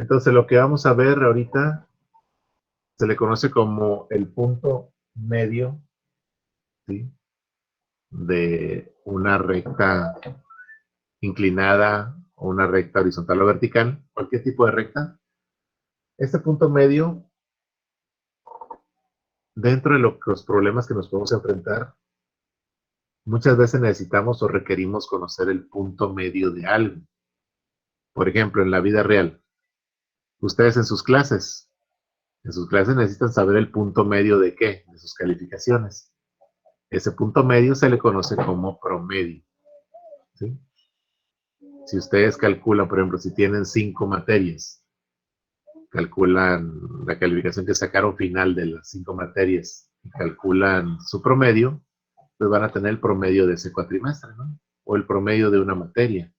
Entonces, lo que vamos a ver ahorita se le conoce como el punto medio, ¿sí?, de una recta inclinada o una recta horizontal o vertical, cualquier tipo de recta. Este punto medio, dentro de los problemas que nos podemos enfrentar, muchas veces necesitamos o requerimos conocer el punto medio de algo. Por ejemplo, en la vida real, ustedes en sus clases necesitan saber el punto medio de qué, de sus calificaciones. Ese punto medio se le conoce como promedio, ¿sí? Si ustedes calculan, por ejemplo, si tienen 5 materias, calculan la calificación que sacaron final de las 5 materias y calculan su promedio, pues van a tener el promedio de ese cuatrimestre, ¿no? O el promedio de una materia,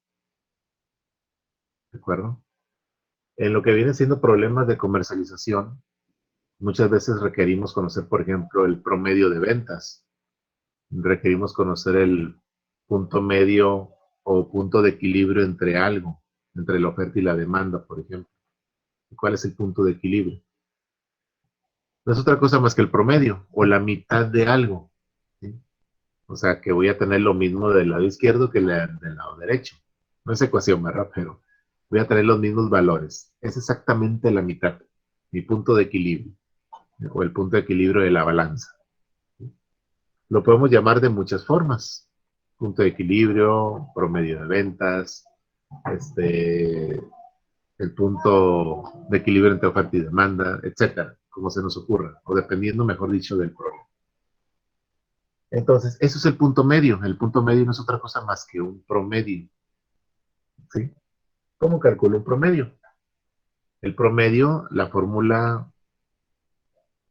¿de acuerdo? En lo que vienen siendo problemas de comercialización, muchas veces requerimos conocer, por ejemplo, el promedio de ventas. Requerimos conocer el punto medio o punto de equilibrio entre algo, entre la oferta y la demanda, por ejemplo. ¿Cuál es el punto de equilibrio? No es otra cosa más que el promedio o la mitad de algo, ¿sí? O sea, que voy a tener lo mismo del lado izquierdo que del lado derecho. No es ecuación, ¿verdad? Pero voy a tener los mismos valores. Es exactamente la mitad, mi punto de equilibrio o el punto de equilibrio de la balanza. Lo podemos llamar de muchas formas. Punto de equilibrio, promedio de ventas, el punto de equilibrio entre oferta y demanda, etcétera, como se nos ocurra, o dependiendo, mejor dicho, del problema. Entonces, eso es el punto medio. El punto medio no es otra cosa más que un promedio, ¿sí? ¿Cómo calculo un promedio? El promedio, la fórmula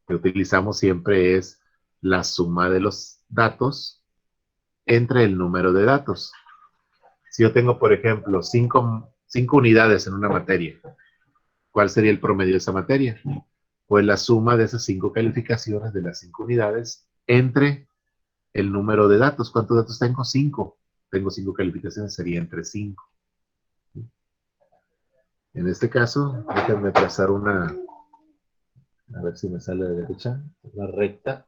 que utilizamos siempre es la suma de los datos entre el número de datos. Si yo tengo, por ejemplo, 5 unidades en una materia, ¿cuál sería el promedio de esa materia? Pues la suma de esas 5 calificaciones de las 5 unidades entre el número de datos. ¿Cuántos datos tengo? 5. Tengo 5 calificaciones, sería entre 5. En este caso, déjenme trazar a ver si me sale de derecha, una recta.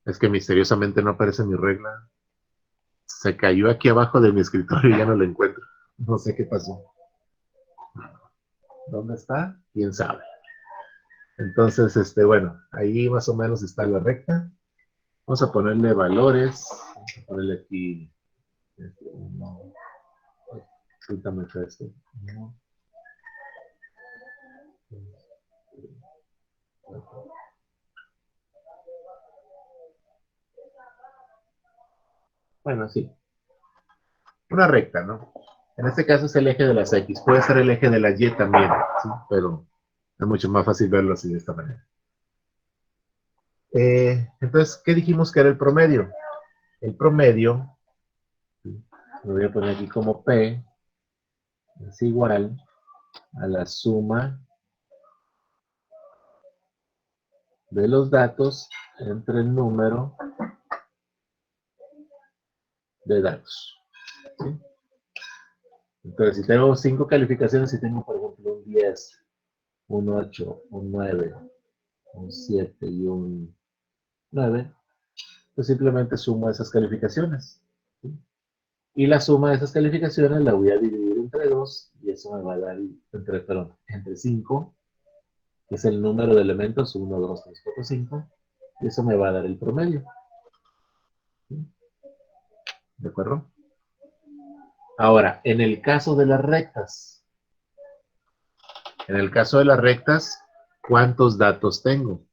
Es que misteriosamente no aparece mi regla. Se cayó aquí abajo de mi escritorio y ya no la encuentro. No sé qué pasó. ¿Dónde está? ¿Quién sabe? Entonces, bueno, ahí más o menos está la recta. Vamos a ponerle valores. Vamos a ponerle aquí. No, esto. No, bueno, sí. Una recta, ¿no? En este caso es el eje de las X. Puede ser el eje de la Y también, ¿sí? Pero es mucho más fácil verlo así de esta manera. Entonces, ¿qué dijimos que era el promedio? El promedio, ¿sí?, lo voy a poner aquí como P, es igual a la suma de los datos entre el número de datos, ¿sí? Entonces, si tengo 5 calificaciones, si tengo, por ejemplo, un 10, un 8, un 9, un 7 y un 9, pues simplemente sumo esas calificaciones, ¿sí? Y la suma de esas calificaciones la voy a dividir entre 2 y eso me va a dar entre 5, que es el número de elementos, 1, 2, 3, 4, 5, y eso me va a dar el promedio, ¿sí? ¿De acuerdo? Ahora, en el caso de las rectas, ¿cuántos datos tengo?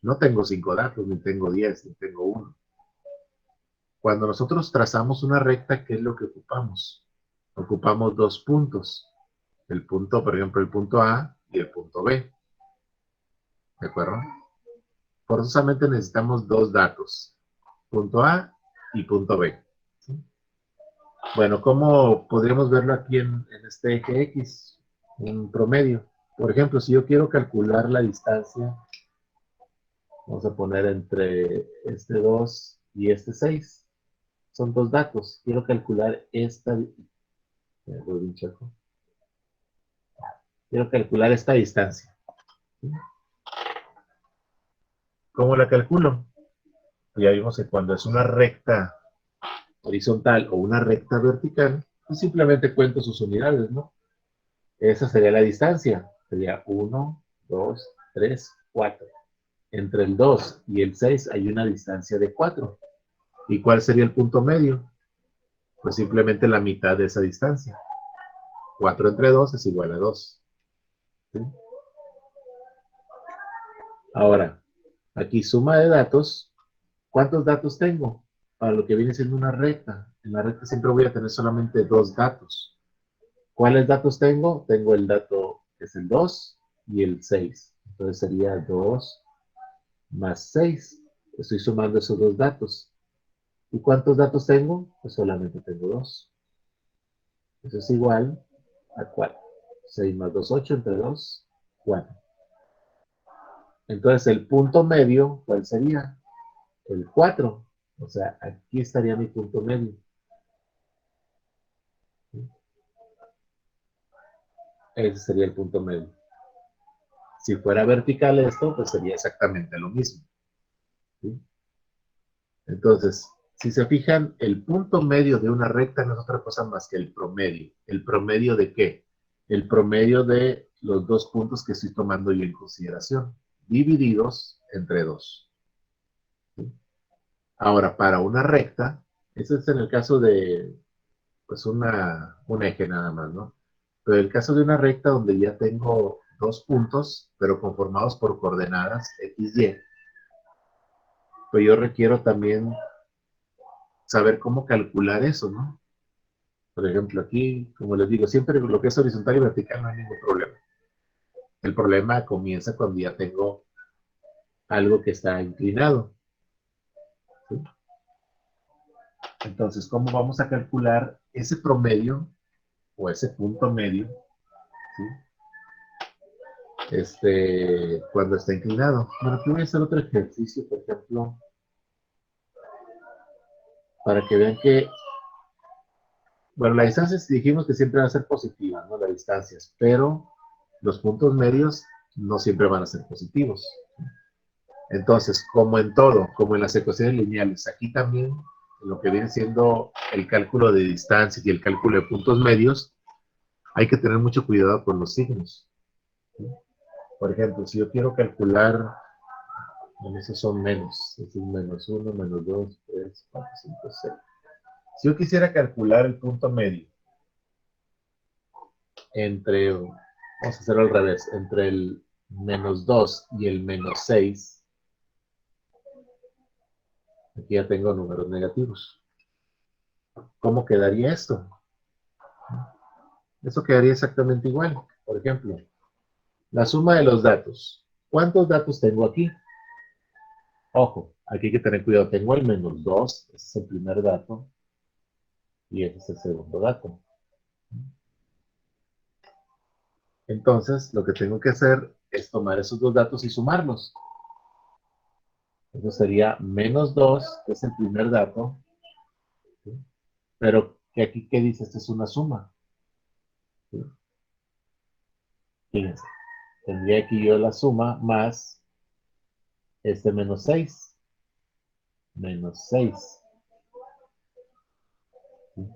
No tengo 5 datos, ni tengo 10, ni tengo 1. Cuando nosotros trazamos una recta, ¿qué es lo que ocupamos? Ocupamos 2 puntos. El punto, por ejemplo, el punto A y el punto B. ¿De acuerdo? Forzosamente necesitamos 2 datos. Punto A y punto B, ¿sí? Bueno, ¿cómo podríamos verlo aquí en este eje X? Un promedio. Por ejemplo, si yo quiero calcular la distancia, vamos a poner entre este 2 y este 6. Son dos datos. Quiero calcular quiero calcular esta distancia. ¿Cómo la calculo? Ya vimos que cuando es una recta horizontal o una recta vertical, pues simplemente cuento sus unidades, ¿no? Esa sería la distancia. Sería 1, 2, 3, 4. Entre el 2 y el 6 hay una distancia de 4. ¿Y cuál sería el punto medio? Pues simplemente la mitad de esa distancia. 4 entre 2 es igual a 2. ¿Sí? Ahora, aquí suma de datos. ¿Cuántos datos tengo? Para lo que viene siendo una recta. En la recta siempre voy a tener solamente dos datos. ¿Cuáles datos tengo? Tengo el dato que es el 2 y el 6. Entonces sería 2 más 6. Estoy sumando esos dos datos. ¿Y cuántos datos tengo? Pues solamente tengo 2. Eso es igual a 4. 6 más 2, 8, entre 2, 4. Entonces el punto medio, ¿cuál sería? El 4. O sea, aquí estaría mi punto medio. Ese sería el punto medio. Si fuera vertical esto, pues sería exactamente lo mismo. ¿Sí? Entonces, si se fijan, el punto medio de una recta no es otra cosa más que el promedio. ¿El promedio de qué? El promedio de los dos puntos que estoy tomando yo en consideración, divididos entre 2. ¿Sí? Ahora, para una recta, eso es en el caso de, pues, un eje nada más, ¿no? Pero en el caso de una recta donde ya tengo dos puntos, pero conformados por coordenadas X, Y, pues yo requiero también saber cómo calcular eso, ¿no? Por ejemplo, aquí, como les digo, siempre lo que es horizontal y vertical no hay ningún problema. El problema comienza cuando ya tengo algo que está inclinado. ¿Sí? Entonces, ¿cómo vamos a calcular ese promedio o ese punto medio? ¿Sí? Cuando está inclinado. Bueno, aquí voy a hacer otro ejercicio, por ejemplo, para que vean que, bueno, las distancias dijimos que siempre van a ser positivas, ¿no? Las distancias, pero los puntos medios no siempre van a ser positivos. Entonces, como en todo, como en las ecuaciones lineales, aquí también lo que viene siendo el cálculo de distancias y el cálculo de puntos medios, hay que tener mucho cuidado con los signos. ¿Sí? Por ejemplo, si yo quiero calcular, bueno, esos son menos, es menos 1, menos 2, 3, 4, 5, 6. Si yo quisiera calcular el punto medio vamos a hacerlo al revés, entre el menos 2 y el menos 6, aquí ya tengo números negativos. ¿Cómo quedaría esto? Eso quedaría exactamente igual. Por ejemplo, la suma de los datos. ¿Cuántos datos tengo aquí? Ojo, aquí hay que tener cuidado. Tengo el menos 2, ese es el primer dato, y ese es el segundo dato. Entonces, lo que tengo que hacer es tomar esos dos datos y sumarlos. Eso sería menos 2, que es el primer dato, ¿sí? Pero que aquí, ¿qué dice? Esta es una suma. ¿Sí? Fíjense, tendría aquí yo la suma más este menos 6. Menos 6. ¿Sí?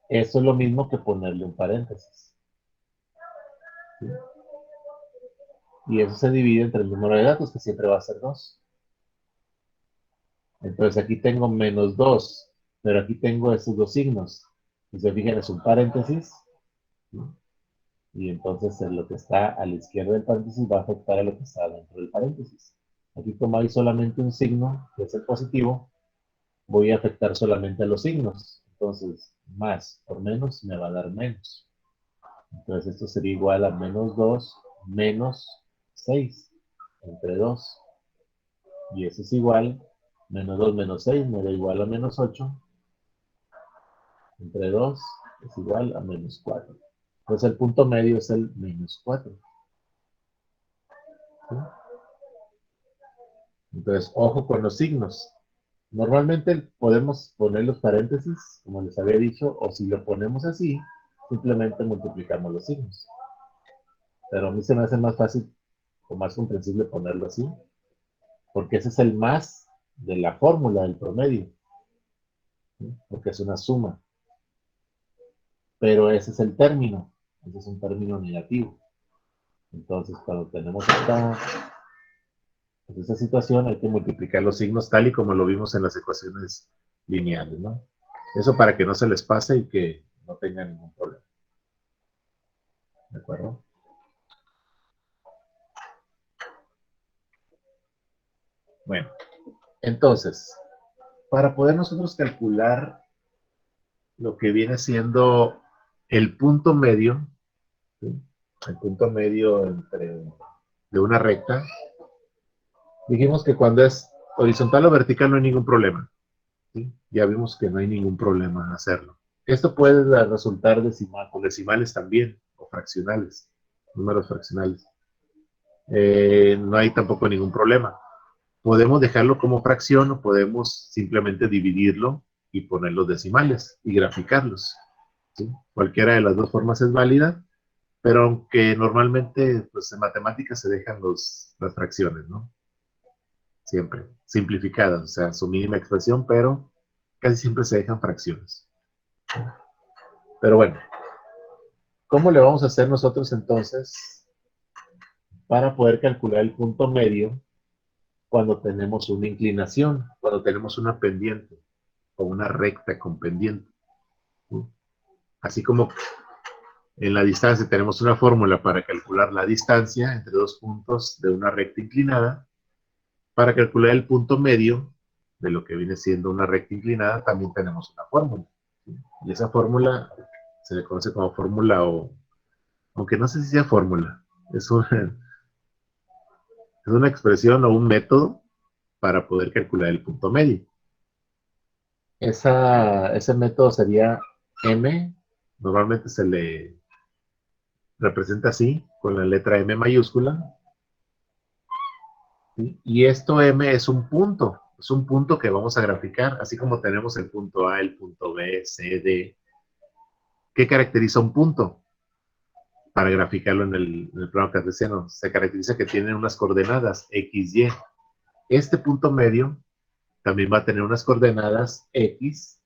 Eso es lo mismo que ponerle un paréntesis. ¿Sí? Y eso se divide entre el número de datos, que siempre va a ser 2. Entonces aquí tengo menos 2, pero aquí tengo esos dos signos. Si se fijan, es un paréntesis, ¿no? Y entonces lo que está a la izquierda del paréntesis va a afectar a lo que está dentro del paréntesis. Aquí como hay solamente un signo, que es el positivo, voy a afectar solamente a los signos. Entonces, más por menos me va a dar menos. Entonces esto sería igual a menos 2 menos 6 entre 2. Y eso es igual, menos 2 menos 6 me da igual a menos 8. Entre 2 es igual a menos 4. Entonces el punto medio es el menos 4. ¿sí? Entonces, ojo con los signos. Normalmente podemos poner los paréntesis, como les había dicho, o si lo ponemos así, simplemente multiplicamos los signos. Pero a mí se me hace más fácil o más comprensible ponerlo así, porque ese es el más de la fórmula del promedio, ¿sí? Porque es una suma. Pero ese es el término, ese es un término negativo. Entonces, cuando tenemos esta situación, hay que multiplicar los signos tal y como lo vimos en las ecuaciones lineales, ¿no? Eso para que no se les pase y que no tengan ningún problema. ¿De acuerdo? Bueno, entonces, para poder nosotros calcular lo que viene siendo el punto medio, ¿sí? El punto medio de una recta, dijimos que cuando es horizontal o vertical no hay ningún problema, ¿sí? Ya vimos que no hay ningún problema en hacerlo. Esto puede resultar con decimales también, o fraccionales, números fraccionales. No hay tampoco ningún problema. Podemos dejarlo como fracción o podemos simplemente dividirlo y poner los decimales y graficarlos, ¿sí? Cualquiera de las dos formas es válida, pero aunque normalmente pues, en matemáticas se dejan las fracciones, ¿no? Siempre, simplificadas, o sea, su mínima expresión, pero casi siempre se dejan fracciones. Pero bueno, ¿cómo le vamos a hacer nosotros entonces para poder calcular el punto medio cuando tenemos una inclinación, cuando tenemos una pendiente o una recta con pendiente? ¿Sí? Así como en la distancia tenemos una fórmula para calcular la distancia entre dos puntos de una recta inclinada, para calcular el punto medio de lo que viene siendo una recta inclinada también tenemos una fórmula, ¿sí? Y esa fórmula se le conoce como fórmula o, aunque no sé si sea fórmula, es una expresión o un método para poder calcular el punto medio. Ese método sería M, normalmente se le representa así, con la letra M mayúscula, ¿sí? Y esto M es un punto que vamos a graficar, así como tenemos el punto A, el punto B, C, D. ¿Qué caracteriza un punto? Para graficarlo en el plano cartesiano, se caracteriza que tiene unas coordenadas X, Y. Este punto medio también va a tener unas coordenadas X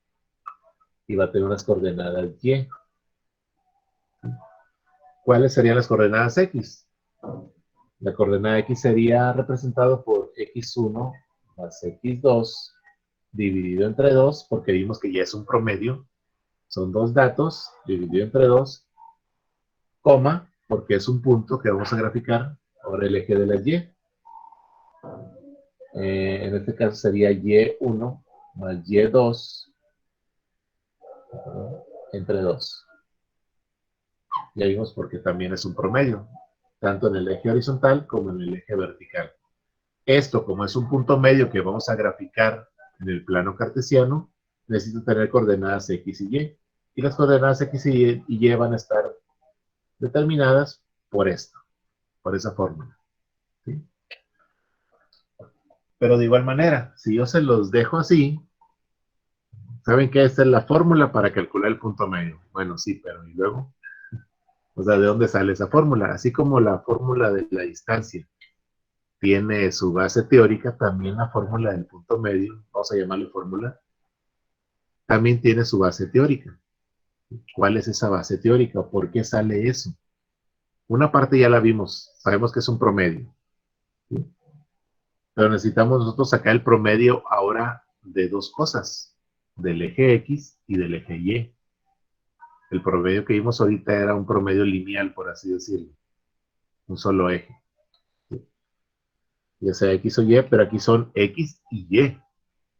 y va a tener unas coordenadas Y. ¿Cuáles serían las coordenadas X? La coordenada X sería representado por X1 más X2 dividido entre 2, porque vimos que ya es un promedio. Son dos datos dividido entre 2, coma, porque es un punto que vamos a graficar ahora el eje de la Y. En este caso sería Y1 más Y2 entre 2. Ya vimos porque también es un promedio, tanto en el eje horizontal como en el eje vertical. Esto, como es un punto medio que vamos a graficar en el plano cartesiano, necesito tener coordenadas X y Y. Y las coordenadas X y Y van a estar determinadas por esto, por esa fórmula, ¿sí? Pero de igual manera, si yo se los dejo así, ¿saben qué? Esta es la fórmula para calcular el punto medio. Bueno, sí, pero ¿y luego? O sea, ¿de dónde sale esa fórmula? Así como la fórmula de la distancia tiene su base teórica, también la fórmula del punto medio, vamos a llamarle fórmula, también tiene su base teórica. ¿Cuál es esa base teórica? ¿Por qué sale eso? Una parte ya la vimos, sabemos que es un promedio, ¿sí? Pero necesitamos nosotros sacar el promedio ahora de dos cosas, del eje X y del eje Y. El promedio que vimos ahorita era un promedio lineal, por así decirlo, un solo eje, ¿sí? Ya sea X o Y, pero aquí son X y Y,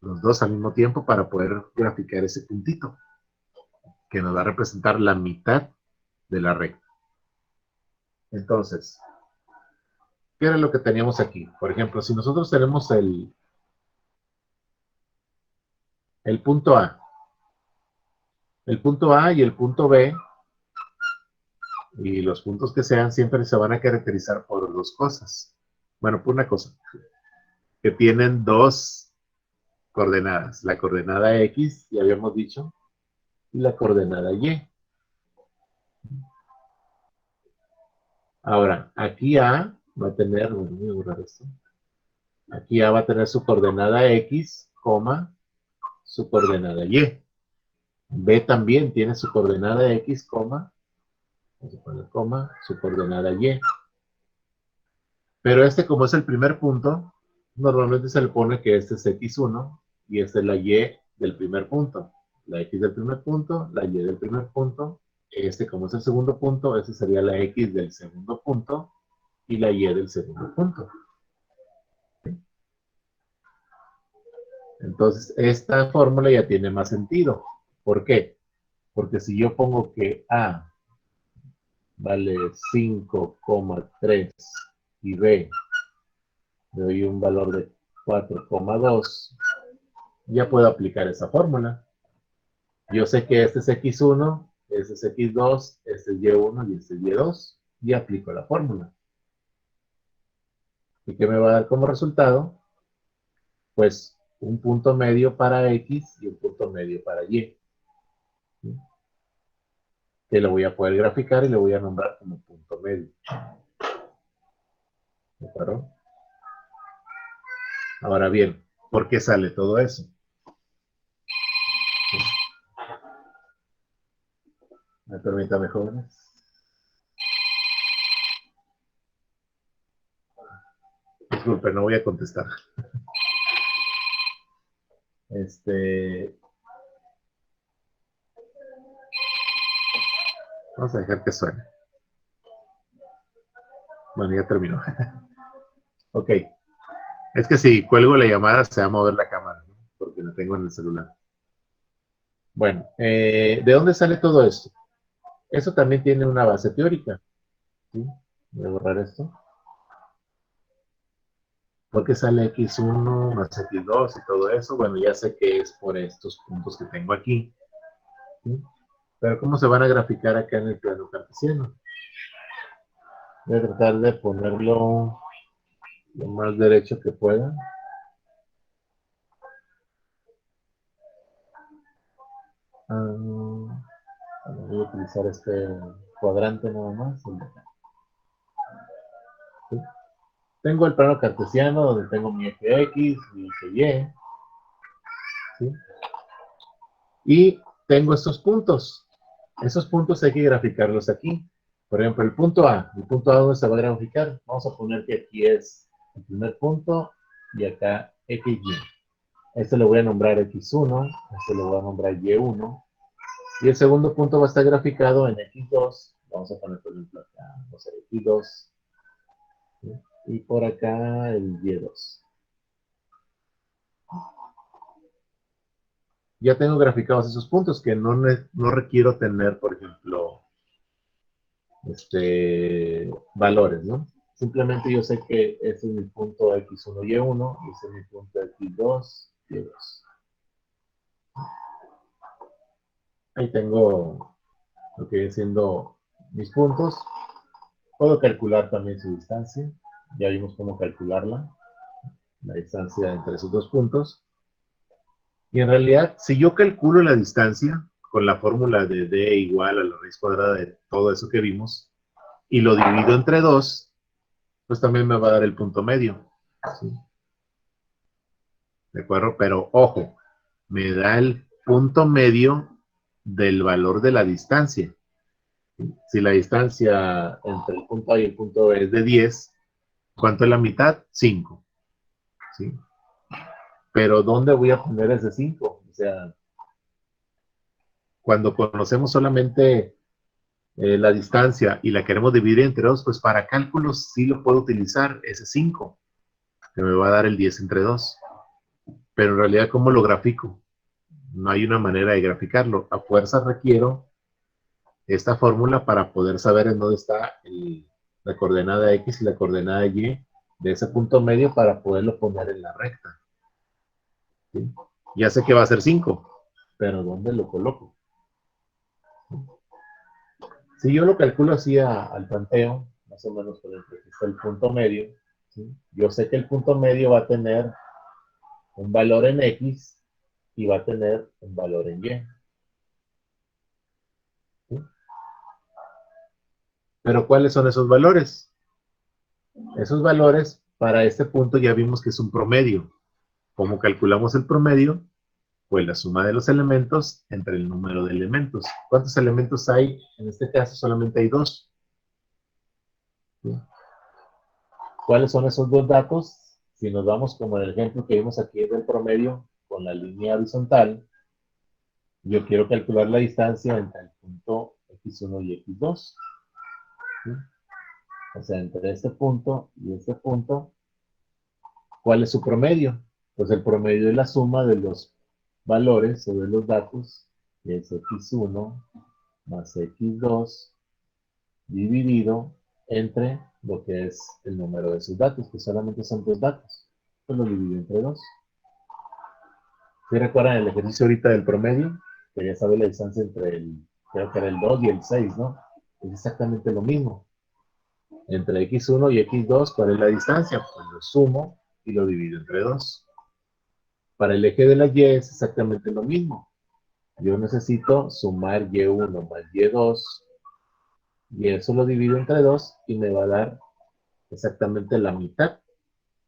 los dos al mismo tiempo para poder graficar ese puntito, que nos va a representar la mitad de la recta. Entonces, ¿qué era lo que teníamos aquí? Por ejemplo, si nosotros tenemos el punto A, el punto A y el punto B, y los puntos que sean siempre se van a caracterizar por dos cosas. Bueno, por una cosa, que tienen dos coordenadas, la coordenada X, ya habíamos dicho, y la coordenada Y. Ahora, aquí A va a tener, bueno, voy a borrar esto. Aquí A va a tener su coordenada X, coma, su coordenada Y. B también tiene su coordenada X, coma, vamos a poner coma, su coordenada Y. Pero este, como es el primer punto, normalmente se le pone que este es X1 y esta es la Y del primer punto. La X del primer punto, la Y del primer punto. Este, como es el segundo punto, ese sería la X del segundo punto y la Y del segundo punto. Entonces, esta fórmula ya tiene más sentido. ¿Por qué? Porque si yo pongo que A vale 5,3 y B le doy un valor de 4,2, ya puedo aplicar esa fórmula. Yo sé que este es X1, este es X2, este es Y1 y este es Y2, y aplico la fórmula. ¿Y qué me va a dar como resultado? Pues un punto medio para X y un punto medio para Y. ¿Sí? Que lo voy a poder graficar y lo voy a nombrar como punto medio. ¿De acuerdo? Ahora bien, ¿por qué sale todo eso? ¿Me permítame, jóvenes? Disculpe, no voy a contestar. Vamos a dejar que suene. Bueno, ya terminó. Ok. Es que si cuelgo la llamada se va a mover la cámara, ¿no? Porque la tengo en el celular. Bueno, ¿de dónde sale todo esto? Eso también tiene una base teórica. ¿Sí? Voy a borrar esto. ¿Por qué sale X1 más X2 y todo eso? Bueno, ya sé que es por estos puntos que tengo aquí. ¿Sí? Pero ¿cómo se van a graficar acá en el plano cartesiano? Voy a tratar de ponerlo lo más derecho que pueda. Voy a utilizar este cuadrante nada más. ¿Sí? Tengo el plano cartesiano donde tengo mi eje X, mi eje Y. ¿Sí? Y tengo estos puntos. Esos puntos hay que graficarlos aquí. Por ejemplo, el punto A. El punto A, ¿dónde se va a graficar? Vamos a poner que aquí es el primer punto y acá XY. Este lo voy a nombrar X1, este lo voy a nombrar Y1. Y el segundo punto va a estar graficado en X2. Vamos a poner, por ejemplo, acá, vamos a ver X2. ¿Sí? Y por acá el Y2. Ya tengo graficados esos puntos que no requiero tener, por ejemplo, valores, ¿no? Simplemente yo sé que ese es mi punto X1, Y1, y ese es mi punto X2, Y2. Ahí tengo lo que viene siendo mis puntos. Puedo calcular también su distancia. Ya vimos cómo calcularla, la distancia entre esos dos puntos. Y en realidad, si yo calculo la distancia con la fórmula de D igual a la raíz cuadrada de todo eso que vimos, y lo divido entre 2, pues también me va a dar el punto medio. ¿Sí? ¿De acuerdo? Pero ojo, me da el punto medio del valor de la distancia. Si la distancia entre el punto A y el punto B es de 10, ¿cuánto es la mitad? 5. ¿Sí? Pero ¿dónde voy a poner ese 5? O sea, cuando conocemos solamente la distancia y la queremos dividir entre 2, pues para cálculos sí lo puedo utilizar, ese 5, que me va a dar el 10 entre 2. Pero en realidad, ¿cómo lo grafico? No hay una manera de graficarlo. A fuerza requiero esta fórmula para poder saber en dónde está la coordenada X y la coordenada Y de ese punto medio para poderlo poner en la recta. ¿Sí? Ya sé que va a ser 5, pero ¿dónde lo coloco? Si yo lo calculo así al tanteo, más o menos por el que está el punto medio, ¿sí? Yo sé que el punto medio va a tener un valor en X y va a tener un valor en Y. ¿Sí? Pero ¿cuáles son esos valores? Esos valores, para este punto ya vimos que es un promedio. ¿Cómo calculamos el promedio? Pues la suma de los elementos entre el número de elementos. ¿Cuántos elementos hay? En este caso solamente hay 2. ¿Sí? ¿Cuáles son esos 2 datos? Si nos vamos como en el ejemplo que vimos aquí del promedio con la línea horizontal, yo quiero calcular la distancia entre el punto x1 y x2. ¿Sí? O sea, entre este punto y este punto, ¿cuál es su promedio? Pues el promedio es la suma de los valores o de los datos, que es x1 más x2 dividido entre lo que es el número de sus datos, que solamente son 2 datos. Pues lo divido entre 2. ¿Sí recuerdan el ejercicio ahorita del promedio? Que ya sabe la distancia entre creo que era el 2 y el 6, ¿no? Es exactamente lo mismo. Entre x1 y x2, ¿cuál es la distancia? Pues lo sumo y lo divido entre 2. Para el eje de la y es exactamente lo mismo. Yo necesito sumar y1 más y2, y eso lo divido entre 2 y me va a dar exactamente la mitad.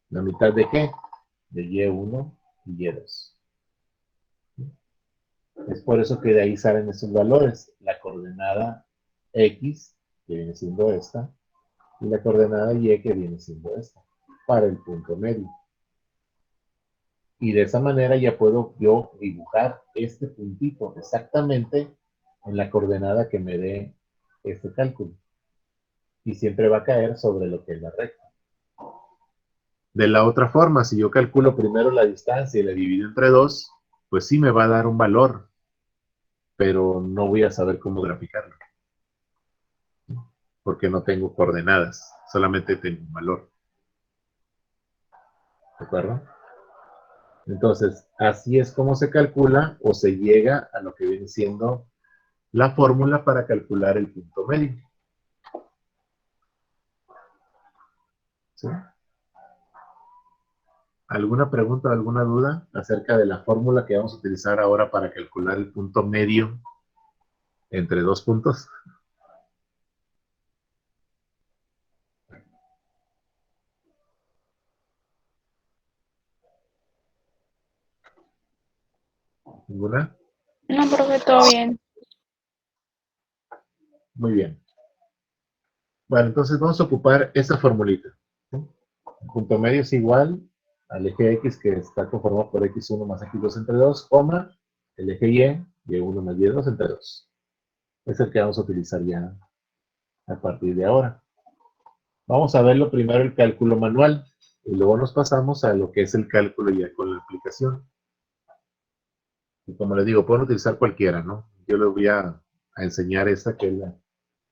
¿La mitad de qué? De y1 y y2. Es por eso que de ahí salen esos valores. La coordenada x, que viene siendo esta, y la coordenada y, que viene siendo esta, para el punto medio. Y de esa manera ya puedo yo dibujar este puntito exactamente en la coordenada que me dé este cálculo. Y siempre va a caer sobre lo que es la recta. De la otra forma, si yo calculo primero la distancia y la divido entre 2, pues sí me va a dar un valor, pero no voy a saber cómo graficarlo, porque no tengo coordenadas, solamente tengo un valor. ¿De acuerdo? Entonces, así es como se calcula o se llega a lo que viene siendo la fórmula para calcular el punto medio. ¿Sí? ¿Alguna pregunta o alguna duda acerca de la fórmula que vamos a utilizar ahora para calcular el punto medio entre 2 puntos? ¿Ninguna? No, profe, todo bien. Muy bien. Bueno, entonces vamos a ocupar esta formulita. ¿Sí? El punto medio es igual al eje X, que está conformado por X1 más X2 entre 2, coma, el eje Y1 más Y2 entre 2. Es el que vamos a utilizar ya a partir de ahora. Vamos a verlo primero el cálculo manual y luego nos pasamos a lo que es el cálculo ya con la aplicación. Y como les digo, pueden utilizar cualquiera, ¿no? Yo les voy a enseñar esta que es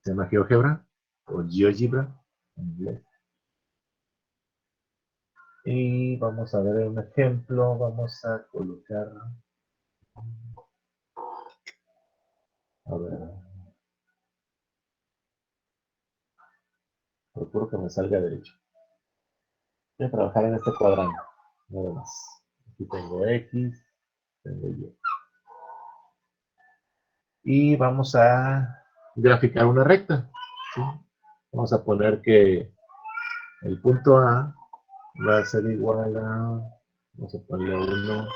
se llama GeoGebra o GeoGebra en inglés. Y vamos a ver un ejemplo. Vamos a colocar. A ver. Procuro que me salga derecho. Voy a trabajar en este cuadrante. Nada más. Aquí tengo X, tengo Y. Y vamos a graficar una recta. ¿Sí? Vamos a poner que el punto A va a ser igual a, vamos a ponerle 1,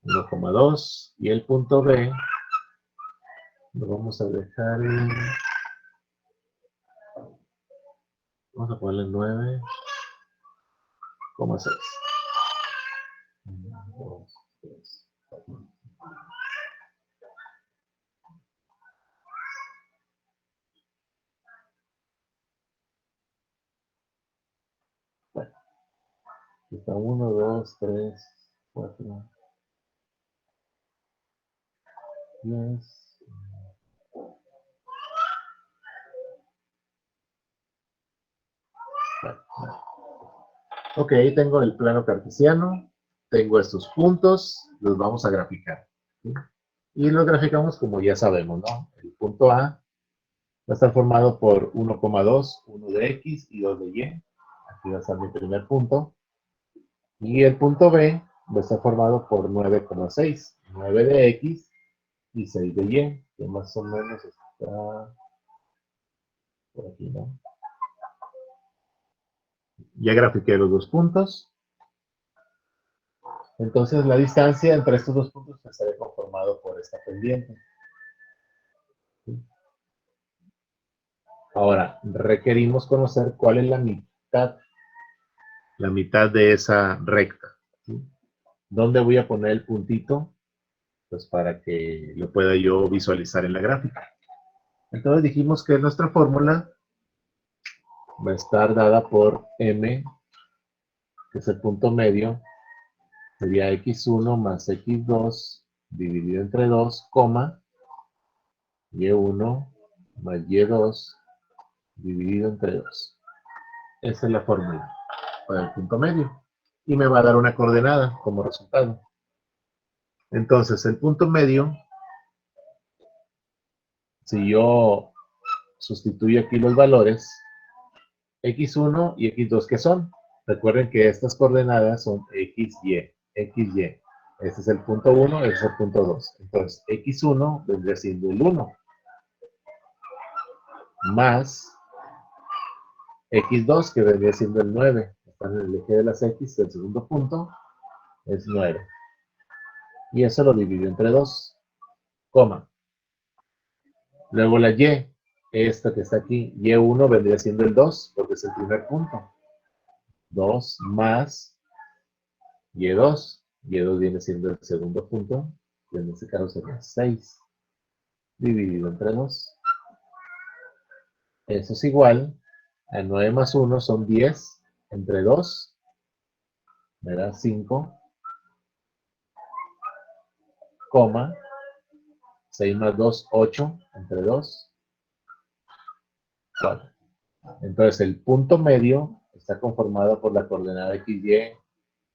1,2, y el punto B lo vamos a dejar en, vamos a ponerle 9,6. 1, 2, 3, 4. Bueno, aquí está 1, 2, 3, 4, 10. Bueno, ok, tengo el plano cartesiano, tengo estos puntos, los vamos a graficar. ¿Sí? Y los graficamos como ya sabemos, ¿no? El punto A va a estar formado por 1,2, 1 de X y 2 de Y. Aquí Aquí va a ser mi primer punto. Y el punto B va a estar formado por 9,6. 9 de X y 6 de Y, que más o menos está por aquí, ¿no? Ya grafiqué los dos puntos. Entonces la distancia entre estos dos puntos estará conformado por esta pendiente. Ahora, requerimos conocer cuál es la mitad de esa recta. ¿Sí? ¿Dónde voy a poner el puntito? Pues para que lo pueda yo visualizar en la gráfica. Entonces dijimos que nuestra fórmula va a estar dada por M, que es el punto medio, sería X1 más X2 dividido entre 2, coma, Y1 más Y2 dividido entre 2. Esa es la fórmula para el punto medio. Y me va a dar una coordenada como resultado. Entonces, el punto medio, si yo sustituyo aquí los valores, X1 y X2, ¿qué son? Recuerden que estas coordenadas son XY, XY. Este es el punto 1, este es el punto 2. Entonces, X1 vendría siendo el 1, más X2, que vendría siendo el 9. Están en el eje de las X, el segundo punto es 9. Y eso lo divido entre 2, coma. Luego la Y, esta que está aquí, Y1 vendría siendo el 2, porque es el primer punto. 2 más Y2. Y2 viene siendo el segundo punto, que en este caso sería 6, dividido entre 2. Eso es igual a 9 más 1 son 10, entre 2, me da 5, coma, 6 más 2, 8, entre 2, 4. Entonces el punto medio está conformado por la coordenada XY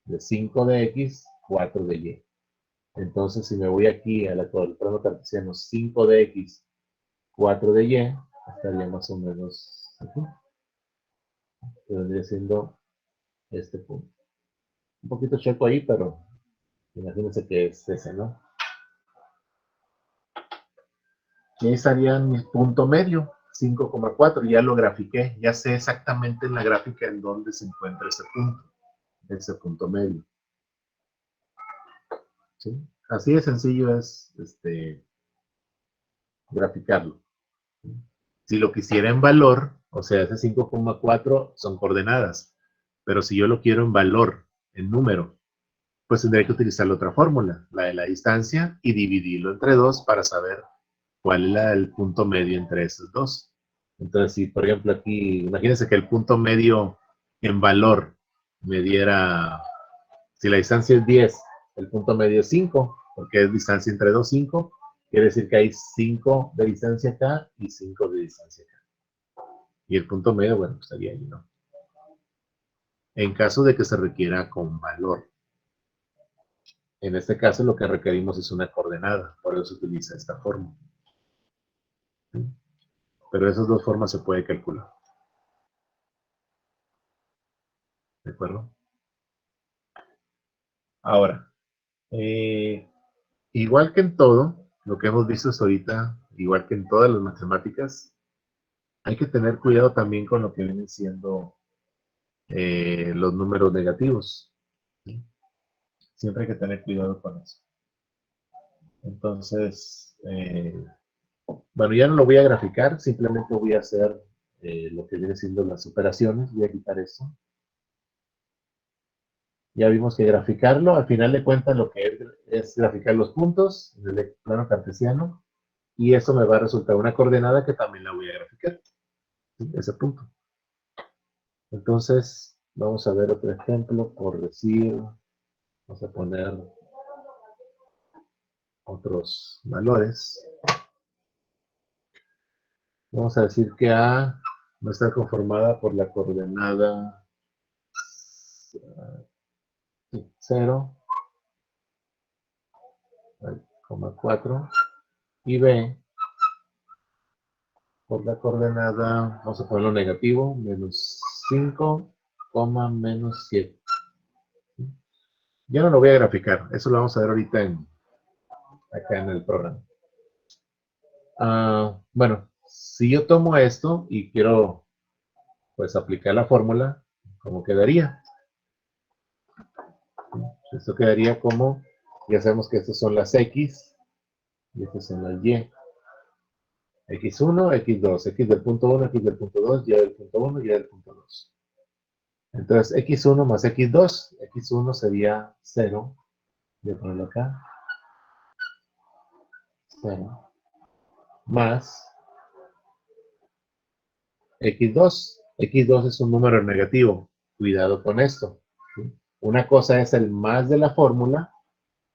de 5 de X, 4 de Y. Entonces si me voy aquí a la plano cartesiano 5 de X, 4 de Y, estaría más o menos aquí. Que vendría siendo este punto. Un poquito checo ahí, pero imagínense que es ese, ¿no? Y ahí estaría mi punto medio, 5,4. Ya lo grafiqué, ya sé exactamente en la gráfica en dónde se encuentra ese punto medio. ¿Sí? Así de sencillo es graficarlo. Si lo quisiera en valor, o sea, ese 5,4 son coordenadas, pero si yo lo quiero en valor, en número, pues tendría que utilizar la otra fórmula, la de la distancia, y dividirlo entre 2 para saber cuál es el punto medio entre esos dos. Entonces, si por ejemplo aquí, imagínense que el punto medio en valor me diera, si la distancia es 10, el punto medio es 5, porque es distancia entre 2, 5, quiere decir que hay 5 de distancia acá y 5 de distancia acá. Y el punto medio, bueno, pues estaría ahí, ¿no? En caso de que se requiera con valor. En este caso lo que requerimos es una coordenada, por eso se utiliza esta forma. Pero de esas dos formas se puede calcular. ¿De acuerdo? Ahora, igual que en todo, lo que hemos visto hasta ahorita, igual que en todas las matemáticas, hay que tener cuidado también con lo que vienen siendo los números negativos. ¿Sí? Siempre hay que tener cuidado con eso. Entonces, bueno, ya no lo voy a graficar, simplemente voy a hacer lo que viene siendo las operaciones. Voy a quitar esto. Ya vimos que graficarlo, al final de cuentas lo que es graficar los puntos en el plano cartesiano, y eso me va a resultar una coordenada que también la voy a graficar, ¿sí? Ese punto. Entonces, vamos a ver otro ejemplo, por decir, vamos a poner otros valores. Vamos a decir que A va a estar conformada por la coordenada 0, 4, y B por la coordenada, vamos a ponerlo negativo, menos 5, coma, menos 7. Ya no lo voy a graficar, eso lo vamos a ver ahorita acá en el programa. Bueno, si yo tomo esto y quiero pues aplicar la fórmula, ¿cómo quedaría? Esto quedaría como, ya sabemos que estas son las X y estas son las Y. X1, X2, X del punto 1, X del punto 2, Y del punto 1, Y del punto 2. Entonces, X1 más X2, X1 sería 0. Voy a ponerlo acá. 0. Más X2. X2 es un número negativo. Cuidado con esto. ¿Sí? Una cosa es el más de la fórmula,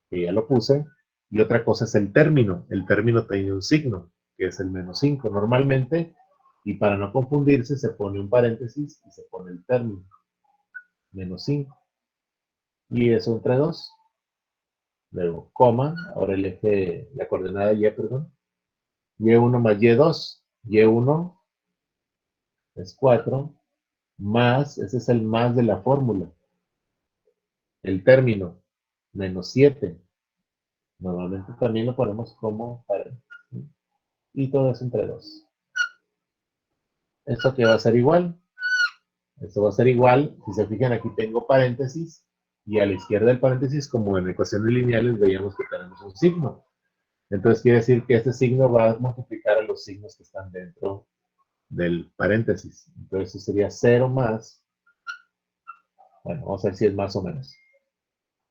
que ya lo puse, y otra cosa es el término. El término tiene un signo, que es el menos 5 normalmente, y para no confundirse se pone un paréntesis y se pone el término. Menos 5. Y eso entre 2. Luego, coma, ahora el eje, la coordenada Y, perdón. Y1 más Y2. Y1 es 4, más, ese es el más de la fórmula. El término, menos 7. Normalmente también lo ponemos como paréntesis. Y todo es entre 2. ¿Esto qué va a ser igual? Esto va a ser igual, si se fijan aquí tengo paréntesis, y a la izquierda del paréntesis, como en ecuaciones lineales, veíamos que tenemos un signo. Entonces quiere decir que este signo va a multiplicar a los signos que están dentro del paréntesis. Entonces eso sería 0 más, bueno, vamos a ver si es más o menos.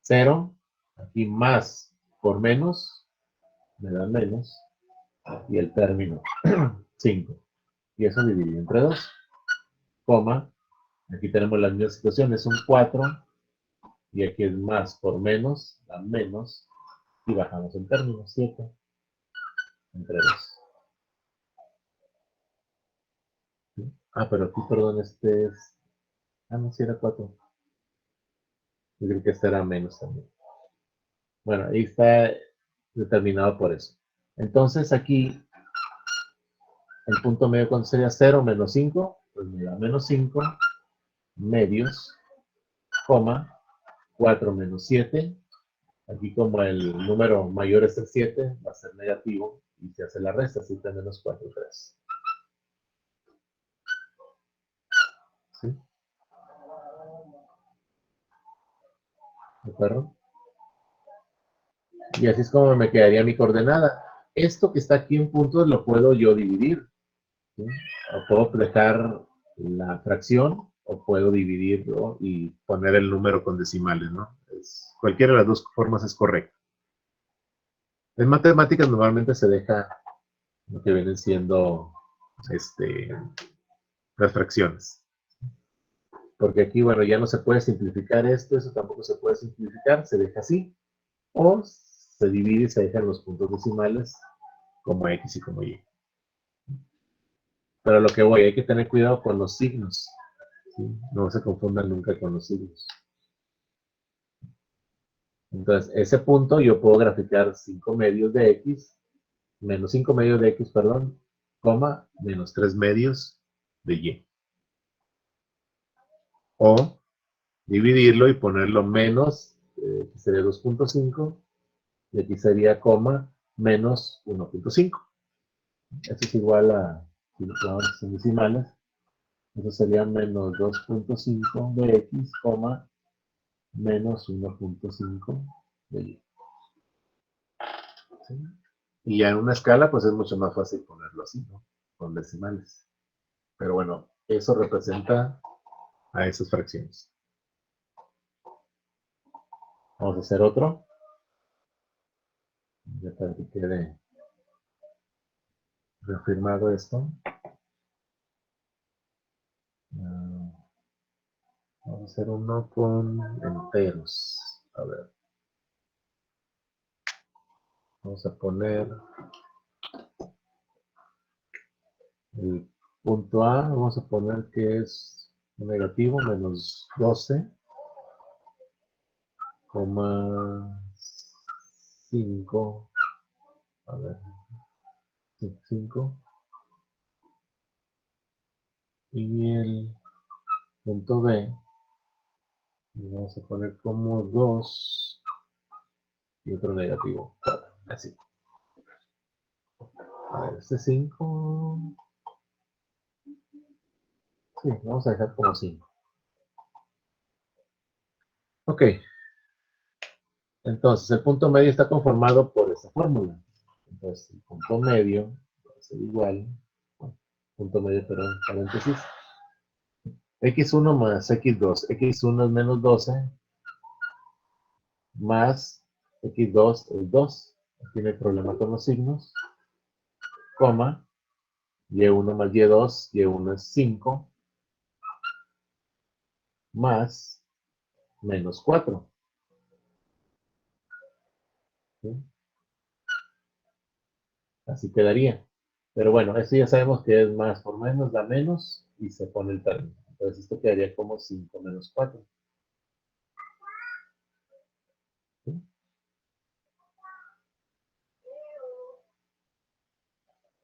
0, aquí más por menos, me da menos, y el término, 5. Y eso dividido entre 2, coma, aquí tenemos la misma situación, es un 4, y aquí es más por menos, da menos, y bajamos el término, 7, entre 2. ¿Sí? Pero aquí, perdón, este es, no, si era 4. Yo creo que este era menos también. Bueno, ahí está determinado por eso. Entonces aquí, el punto medio, ¿cuánto sería? 0 menos 5, pues me da menos 5 medios, coma, 4 menos 7. Aquí como el número mayor es el 7, va a ser negativo y se hace la resta, así que menos 4, 3. ¿Sí? ¿De acuerdo? Y así es como me quedaría mi coordenada. Esto que está aquí en puntos lo puedo yo dividir. ¿Sí? O puedo dejar la fracción o puedo dividirlo y poner el número con decimales, ¿no? Cualquiera de las dos formas es correcta. En matemáticas normalmente se deja lo que vienen siendo las fracciones. Porque aquí, bueno, ya no se puede simplificar esto, eso tampoco se puede simplificar, se deja así. O se divide y se dejan los puntos decimales como X y como Y. Pero lo que voy, hay que tener cuidado con los signos. ¿Sí? No se confundan nunca con los signos. Entonces, ese punto yo puedo graficar 5 medios de X, menos 5 medios de X, perdón, coma, menos 3 medios de Y. O dividirlo y ponerlo menos, que sería 2.5, y aquí sería coma, menos 1.5. Eso es igual a, si lo ponemos en decimales, eso sería menos 2.5 de X, coma, menos 1.5 de Y. ¿Sí? Y ya en una escala, pues es mucho más fácil ponerlo así, ¿no? Con decimales. Pero bueno, eso representa a esas fracciones. Vamos a hacer otro. Ya para que quede reafirmado esto. Vamos a hacer uno con enteros. A ver. Vamos a poner el punto A. Vamos a poner que es negativo, menos 12,5. A ver. 5. Y el punto B Y vamos a poner como 2 y otro negativo 4. Así. A ver, este 5. Sí, vamos a dejar como 5. Ok. Entonces, el punto medio está conformado por esta fórmula. Entonces, el punto medio va a ser igual. Punto medio, perdón, paréntesis. X1 más X2. X1 es menos 12. Más X2 es 2. Aquí no hay problema con los signos. Coma. Y1 más Y2. Y1 es 5. Más menos 4. ¿Sí? Así quedaría. Pero bueno, esto ya sabemos que es más por menos, da menos y se pone el término. Entonces esto quedaría como 5 menos 4. ¿Sí?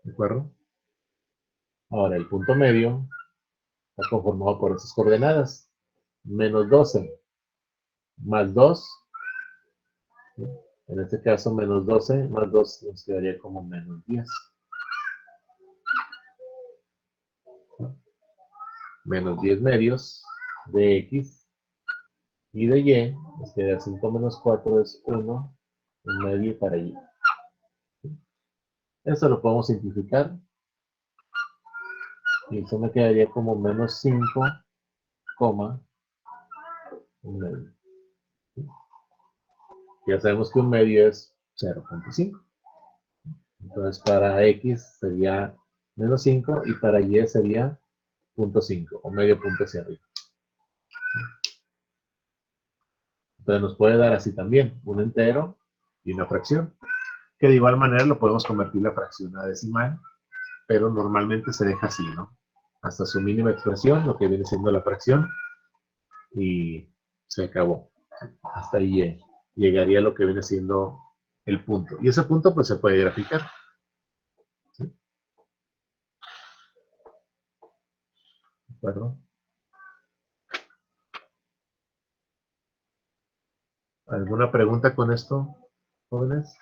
¿De acuerdo? Ahora, el punto medio está conformado por esas coordenadas. Menos 12 más 2. ¿Sí? En este caso, menos 12 más 2 nos quedaría como menos 10. Menos 10 medios de X y de Y. Nos queda 5 menos 4 es 1. Un medio para Y. Esto lo podemos simplificar. Y eso me quedaría como menos 5, un medio. Ya sabemos que un medio es 0.5. Entonces para X sería menos 5 y para Y sería 0.5 o medio punto hacia arriba. Entonces nos puede dar así también, un entero y una fracción. Que de igual manera lo podemos convertir la fracción a decimal, pero normalmente se deja así, ¿no? Hasta su mínima expresión, lo que viene siendo la fracción, y se acabó. Hasta ahí llegaría lo que viene siendo el punto. Y ese punto pues se puede graficar. ¿Sí? ¿De acuerdo? ¿Alguna pregunta con esto, jóvenes?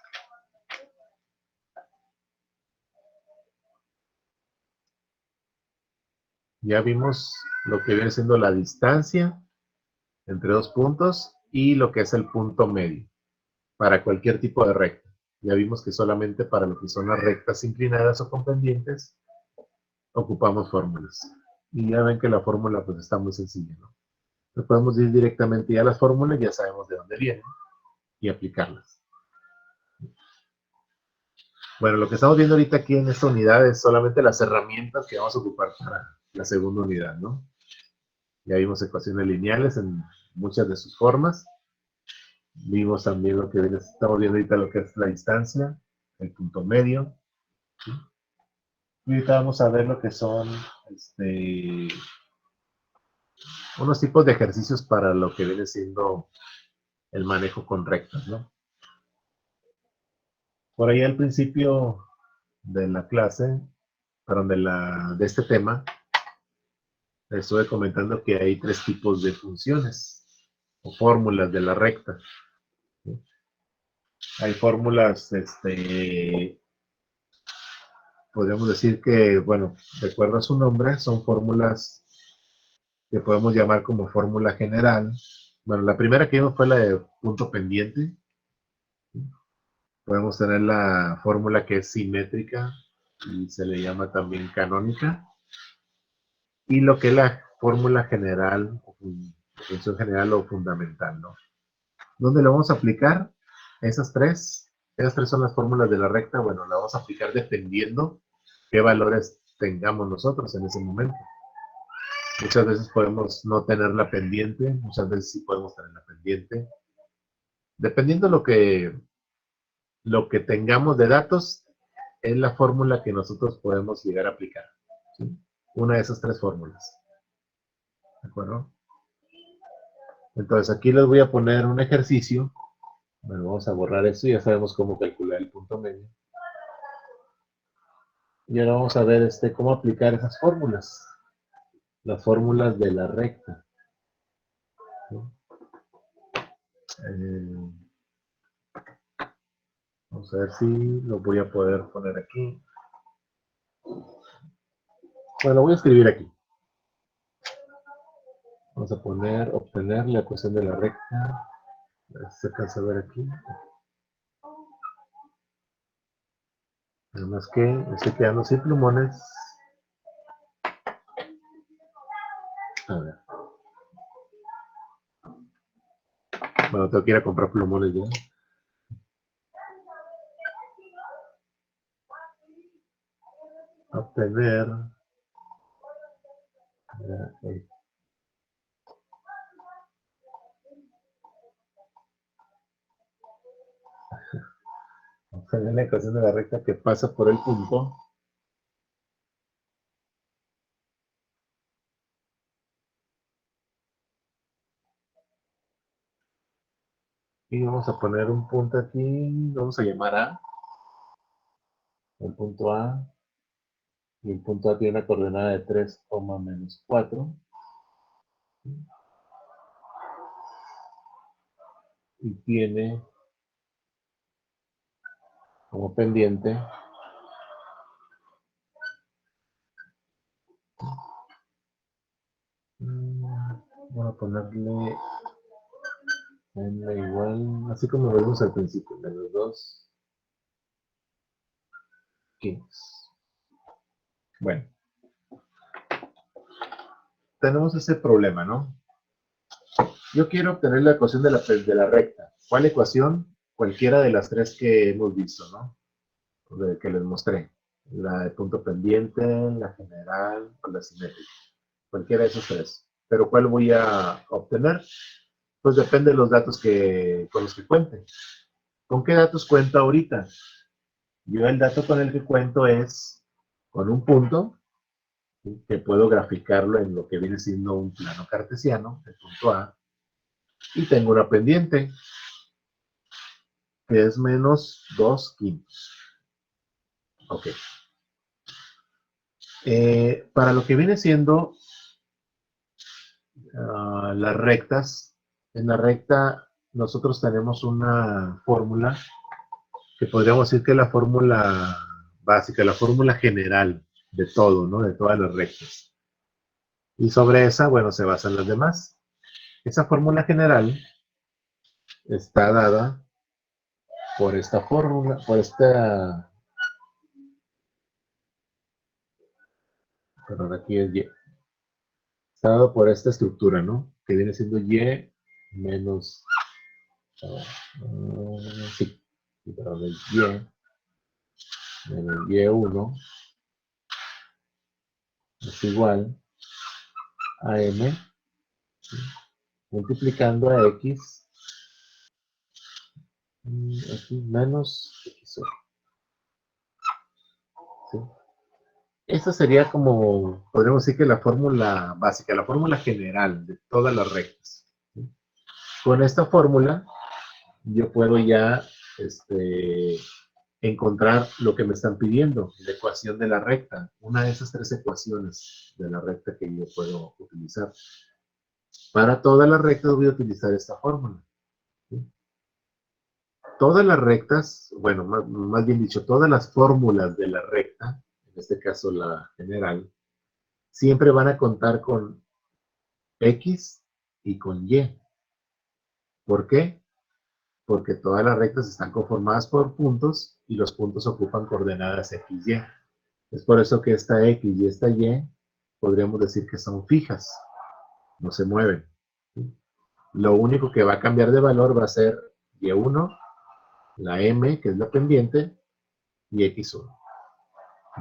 Ya vimos lo que viene siendo la distancia entre dos puntos y lo que es el punto medio para cualquier tipo de recta. Ya vimos que solamente para lo que son las rectas inclinadas o con pendientes ocupamos fórmulas. Y ya ven que la fórmula pues está muy sencilla, ¿no? Entonces podemos ir directamente ya a las fórmulas, ya sabemos de dónde vienen y aplicarlas. Bueno, lo que estamos viendo ahorita aquí en esta unidad es solamente las herramientas que vamos a ocupar para la segunda unidad, ¿no? Ya vimos ecuaciones lineales en muchas de sus formas. Vimos también lo que estamos viendo ahorita, lo que es la distancia, el punto medio. ¿Sí? Y ahorita vamos a ver lo que son unos tipos de ejercicios para lo que viene siendo el manejo con rectas, ¿no? Por ahí al principio de la clase, perdón, de este tema, estuve comentando que hay tres tipos de funciones o fórmulas de la recta. ¿Sí? Hay fórmulas, podríamos decir que, bueno, de acuerdo a su nombre, son fórmulas que podemos llamar como fórmula general. Bueno, la primera que vimos fue la de punto pendiente. Podemos tener la fórmula que es simétrica y se le llama también canónica. Y lo que es la fórmula general, o función general o fundamental, ¿no? ¿Dónde lo vamos a aplicar? Esas tres son las fórmulas de la recta. Bueno, la vamos a aplicar dependiendo qué valores tengamos nosotros en ese momento. Muchas veces podemos no tener la pendiente, muchas veces sí podemos tener la pendiente. Dependiendo lo que tengamos de datos, es la fórmula que nosotros podemos llegar a aplicar. ¿Sí? Una de esas tres fórmulas. ¿De acuerdo? Entonces aquí les voy a poner un ejercicio. Bueno, vamos a borrar esto, ya sabemos cómo calcular el punto medio. Y ahora vamos a ver cómo aplicar esas fórmulas. Las fórmulas de la recta. ¿Sí? Vamos a ver si lo voy a poder poner aquí. Bueno, lo voy a escribir aquí. Vamos a poner, obtener la ecuación de la recta. A ver si se alcanza a ver aquí. Nada más que me estoy quedando sin plumones. A ver. Bueno, tengo que ir a comprar plumones ya. Obtener obtener la ecuación de la recta que pasa por el punto. Y vamos a poner un punto aquí. Vamos a llamar A. El punto A. Y el punto A tiene una coordenada de 3, menos 4. Y tiene como pendiente vamos a ponerle n igual, así como lo vimos al principio, menos 2 kilos. Bueno, tenemos ese problema, ¿no? Yo quiero obtener la ecuación de la recta. ¿Cuál ecuación? Cualquiera de las tres que hemos visto, ¿no? Que les mostré. La de punto pendiente, la general o la simétrica. Cualquiera de esos tres. Pero ¿cuál voy a obtener? Pues depende de los datos con los que cuente. ¿Con qué datos cuento ahorita? Yo el dato con el que cuento es con un punto, ¿sí? Que puedo graficarlo en lo que viene siendo un plano cartesiano, el punto A, y tengo una pendiente, que es menos 2 quintos. Ok. Para lo que viene siendo las rectas, en la recta nosotros tenemos una fórmula que podríamos decir que es la fórmula básica, la fórmula general de todo, ¿no? De todas las rectas. Y sobre esa, bueno, se basan las demás. Esa fórmula general está dada por esta fórmula, perdón, aquí es Y. Está dado por esta estructura, ¿no? Que viene siendo Y menos, sí, perdón, es Y menos Y1 es igual a M, ¿sí? Multiplicando a X, aquí menos X1. ¿Sí? Esa sería como, podríamos decir que la fórmula básica, la fórmula general de todas las rectas. ¿Sí? Con esta fórmula yo puedo ya encontrar lo que me están pidiendo, la ecuación de la recta, una de esas tres ecuaciones de la recta que yo puedo utilizar. Para todas las rectas voy a utilizar esta fórmula. ¿Sí? Todas las rectas, bueno, más bien dicho, todas las fórmulas de la recta, en este caso la general, siempre van a contar con X y con Y. ¿Por qué? Porque todas las rectas están conformadas por puntos y los puntos ocupan coordenadas X, Y. Es por eso que esta X y esta Y podríamos decir que son fijas, no se mueven. ¿Sí? Lo único que va a cambiar de valor va a ser Y1, la M, que es la pendiente, y X1.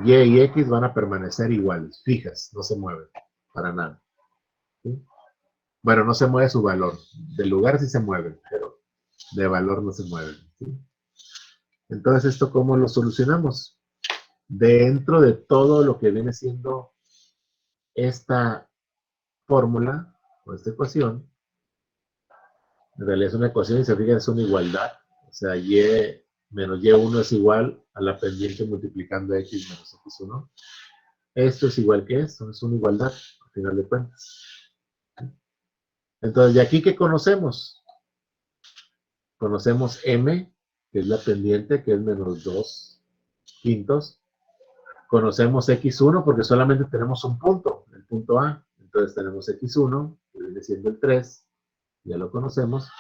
Y y X van a permanecer iguales, fijas, no se mueven, para nada. ¿Sí? Bueno, no se mueve su valor. Del lugar sí se mueven, pero de valor no se mueven. ¿Sí? Entonces, ¿esto cómo lo solucionamos? Dentro de todo lo que viene siendo esta fórmula o esta ecuación, en realidad es una ecuación y se fijan, es una igualdad. O sea, y menos y1 es igual a la pendiente multiplicando x menos x1. Esto es igual que esto, es una igualdad, al final de cuentas. Entonces, ¿de aquí qué conocemos? Conocemos m, que es la pendiente, que es menos 2 quintos. Conocemos x1 porque solamente tenemos un punto, el punto A. Entonces tenemos x1, que viene siendo el 3, ya lo conocemos.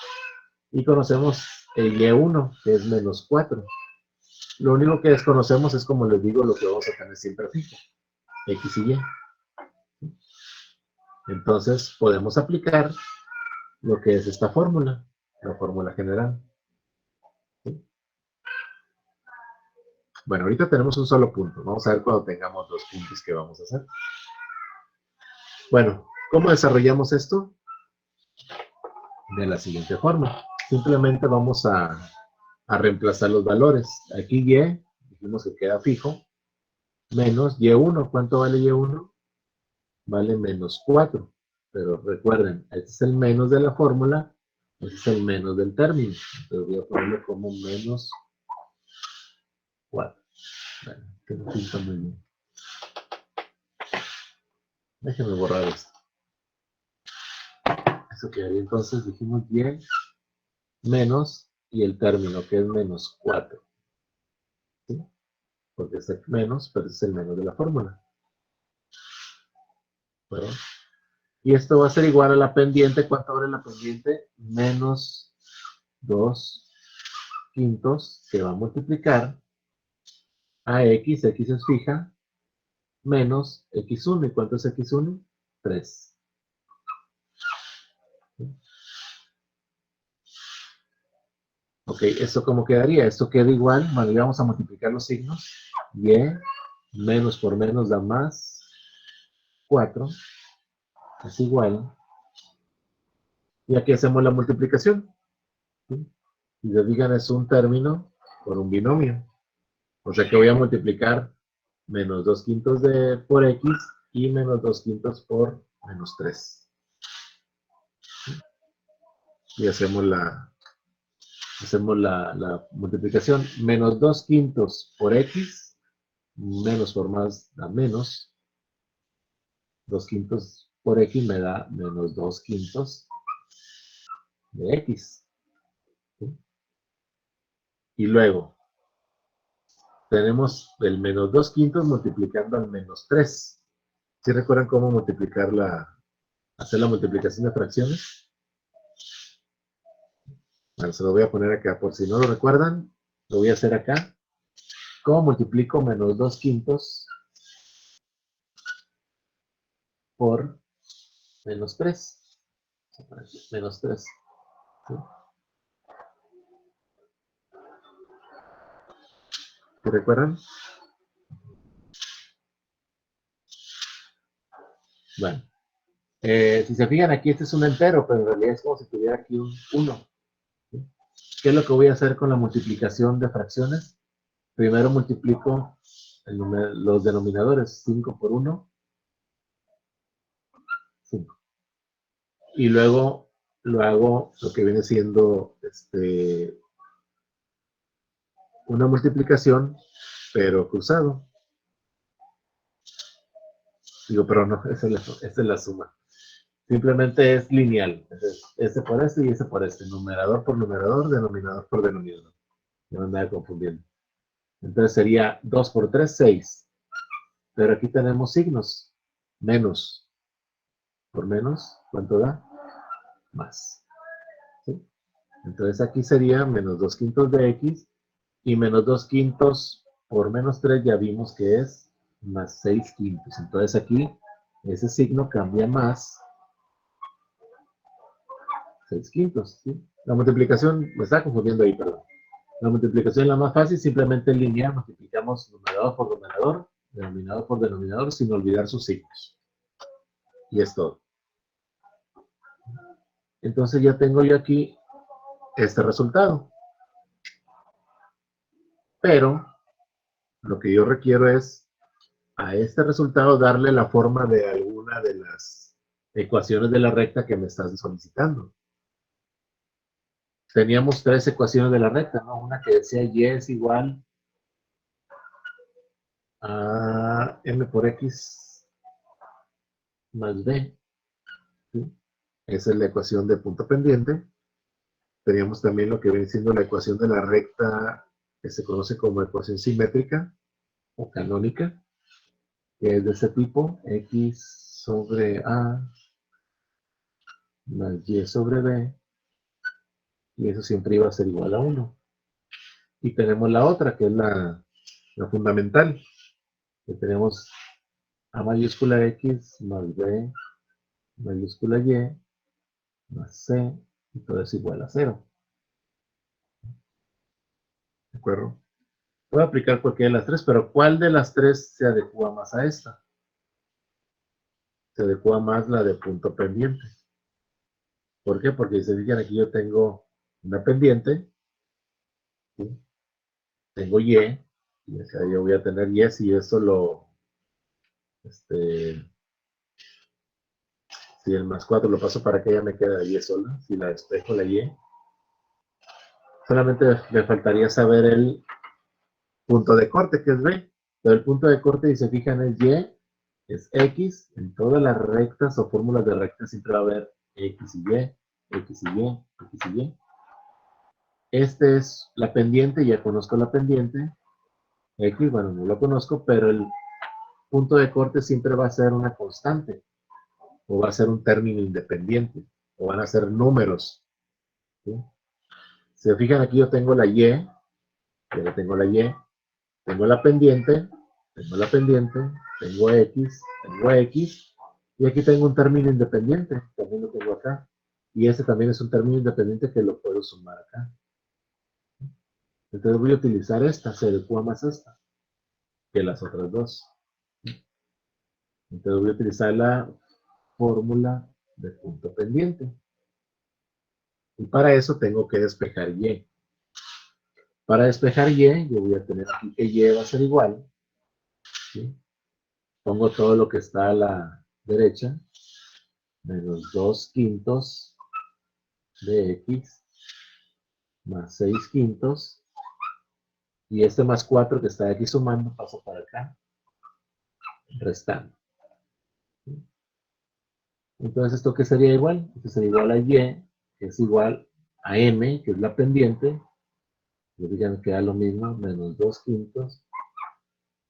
Y conocemos el y1, que es menos 4. Lo único que desconocemos es, como les digo, lo que vamos a tener siempre fijo, x y y. Entonces podemos aplicar lo que es esta fórmula, la fórmula general. ¿Sí? Bueno, ahorita tenemos un solo punto. Vamos a ver cuando tengamos dos puntos que vamos a hacer. Bueno, ¿cómo desarrollamos esto? De la siguiente forma. Simplemente vamos a reemplazar los valores. Aquí y, dijimos que queda fijo, menos y1. ¿Cuánto vale y1? Vale menos 4. Pero recuerden, este es el menos de la fórmula, este es el menos del término. Entonces voy a ponerlo como menos 4. Bueno, que no pinta muy bien. Déjenme borrar esto. Eso quedaría entonces, dijimos y menos, y el término que es menos 4. ¿Sí? Porque es el menos, pero es el menos de la fórmula. Bueno, y esto va a ser igual a la pendiente. ¿Cuánto vale la pendiente? Menos 2 quintos, que va a multiplicar a x es fija, menos x1. ¿Y cuánto es x1? 3. Ok, ¿esto cómo quedaría? Esto queda igual, bueno, ya vamos a multiplicar los signos. Y menos por menos da más 4, es igual. Y aquí hacemos la multiplicación. ¿Sí? Si se fijan, es un término por un binomio. O sea que voy a multiplicar menos 2 quintos por x y menos 2 quintos por menos 3. Y hacemos la multiplicación. Menos 2 quintos por x, menos por más da menos. 2 quintos por x me da menos 2 quintos de x. ¿Sí? Y luego tenemos el menos 2 quintos multiplicando al menos 3. ¿Sí recuerdan cómo hacer la multiplicación de fracciones? Bueno, se lo voy a poner acá. Por si no lo recuerdan, lo voy a hacer acá. ¿Cómo multiplico menos 2 quintos por menos 3? Menos 3. ¿Sí? ¿Sí recuerdan? Bueno, si se fijan aquí, este es un entero, pero en realidad es como si tuviera aquí un 1. ¿Sí? ¿Qué es lo que voy a hacer con la multiplicación de fracciones? Primero multiplico los denominadores. 5 por 1, 5. Y luego lo hago lo que viene siendo una multiplicación, pero cruzado. Digo, pero no, esa es la suma. Simplemente es lineal. Este por este y este por este. Numerador por numerador, denominador por denominador. No me andaba confundiendo. Entonces sería 2 por 3, 6. Pero aquí tenemos signos. Menos. Por menos, ¿cuánto da? Más. ¿Sí? Entonces aquí sería menos 2 quintos de x. Y menos 2 quintos por menos 3 ya vimos que es más 6 quintos. Entonces aquí ese signo cambia más 6 quintos. ¿Sí? La multiplicación, me está confundiendo ahí, perdón. La multiplicación es la más fácil, simplemente en lineal multiplicamos numerador por numerador, denominador por denominador, sin olvidar sus signos. Y es todo. Entonces ya tengo yo aquí este resultado. Pero lo que yo requiero es a este resultado darle la forma de alguna de las ecuaciones de la recta que me estás solicitando. Teníamos 3 ecuaciones de la recta, ¿no? Una que decía y es igual a m por x más b. ¿Sí? Esa es la ecuación de punto pendiente. teníamos también lo que viene siendo la ecuación de la recta, que se conoce como ecuación simétrica o canónica, que es de ese tipo, x sobre a más y sobre b, y eso siempre iba a ser igual a 1. Y tenemos la otra, que es la fundamental, que tenemos a mayúscula x más b mayúscula y más c, y todo es igual a 0. ¿De acuerdo? Voy a aplicar cualquiera de las tres, pero ¿cuál de las tres se adecua más a esta? Se adecua más la de punto pendiente. ¿Por qué? Porque si se fijan aquí yo tengo una pendiente, ¿sí? Tengo y acá yo voy a tener y, si eso si el más 4 lo paso para que ya me quede y sola, si la despejo la y, solamente me faltaría saber el punto de corte, que es b, pero el punto de corte, si se fijan, es y, es x, en todas las rectas o fórmulas de rectas siempre va a haber x y y, x y y, x y y. Este es la pendiente, ya conozco la pendiente, x, bueno, no lo conozco, pero el punto de corte siempre va a ser una constante, o va a ser un término independiente, o van a ser números, ¿sí? Si se fijan, aquí yo tengo la y, ya tengo la y, tengo la pendiente, tengo x, y aquí tengo un término independiente, también lo tengo acá, y ese también es un término independiente que lo puedo sumar acá. Entonces voy a utilizar esta, se adecua más esta, que las otras dos. Entonces voy a utilizar la fórmula de punto pendiente. Y para eso tengo que despejar y. Para despejar y, yo voy a tener aquí que y va a ser igual, ¿sí? Pongo todo lo que está a la derecha, menos 2 quintos de x, más 6 quintos, y este más 4 que está aquí sumando, paso para acá, restando. Entonces, ¿esto qué sería igual? Esto sería igual a y, que es igual a m, que es la pendiente, y ya me queda lo mismo, menos 2 quintos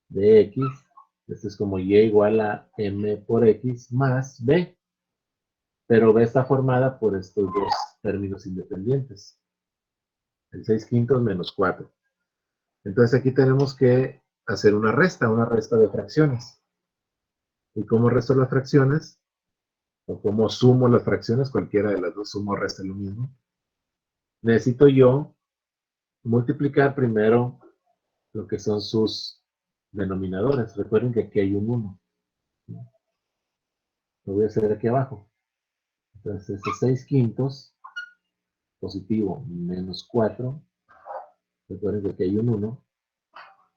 de x, esto es como y igual a m por x, más b, pero b está formada por estos dos términos independientes, el 6 quintos menos 4. Entonces aquí tenemos que hacer una resta de fracciones. ¿Y cómo resto las fracciones? O cómo sumo las fracciones, cualquiera de las dos, sumo o resta lo mismo. Necesito yo multiplicar primero lo que son sus denominadores. Recuerden que aquí hay un 1. Lo voy a hacer aquí abajo. Entonces, este 6 quintos positivo menos 4. Recuerden que aquí hay un 1.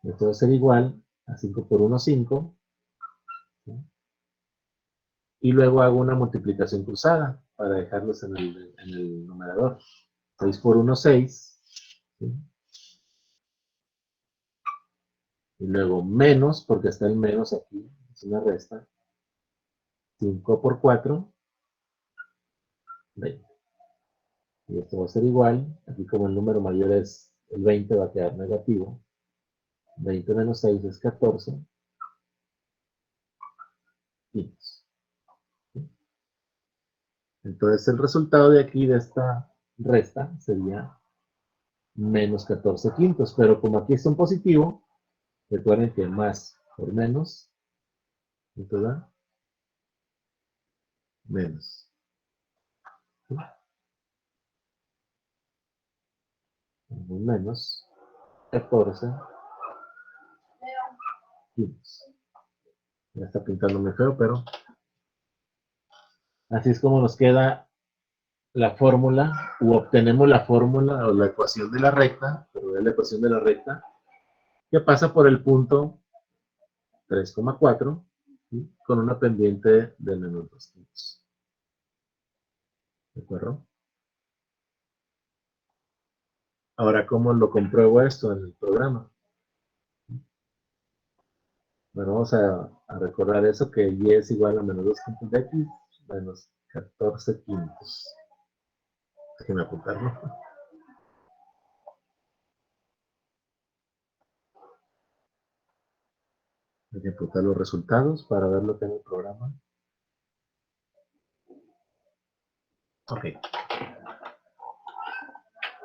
Esto va a ser igual a 5 por 1, 5. ¿Sí? Y luego hago una multiplicación cruzada para dejarlos en el numerador. 6 por 1, 6. ¿Sí? Y luego menos, porque está el menos aquí, es una resta. 5 por 4, 20. Y esto va a ser igual. Aquí como el número mayor es el 20, va a quedar negativo. 20 menos 6 es 14. Quintos. Entonces el resultado de aquí, de esta resta, sería menos 14 quintos. Pero como aquí es un positivo, recuerden que más por menos, ¿esto da? Menos. ¿Sí? Menos 14 quintos. Ya está pintándome feo, pero así es como nos queda la fórmula, u obtenemos la fórmula o la ecuación de la recta, pero es la ecuación de la recta, que pasa por el punto 3,4, ¿sí? Con una pendiente de menos 200. ¿De acuerdo? Ahora, ¿cómo lo compruebo esto en el programa? Bueno, vamos a recordar eso, que y es igual a menos 2 quintos de x menos 14 quintos. Déjenme apuntarlo. Voy a ejecutar los resultados para ver lo que en el programa. Ok.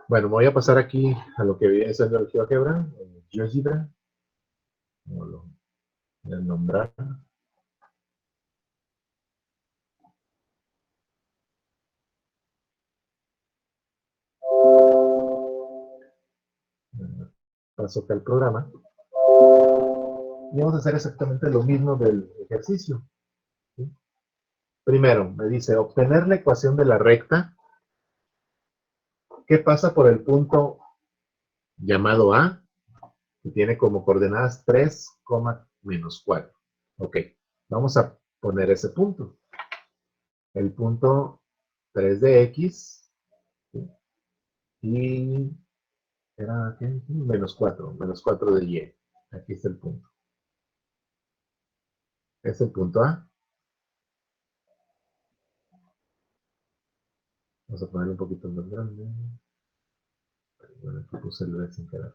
Bueno, voy a pasar aquí a lo que viene siendo el GeoGebra, GeoGebra, como lo voy a nombrar. Paso acá al programa. Y vamos a hacer exactamente lo mismo del ejercicio. ¿Sí? Primero, me dice, obtener la ecuación de la recta que pasa por el punto llamado A, que tiene como coordenadas 3, menos 4. Ok, vamos a poner ese punto. El punto 3 de X, ¿sí? Y era ¿qué? Menos 4 de Y. Aquí está el punto. Es el punto A. Vamos a ponerlo un poquito más grande. Bueno, aquí puse el B sin querer.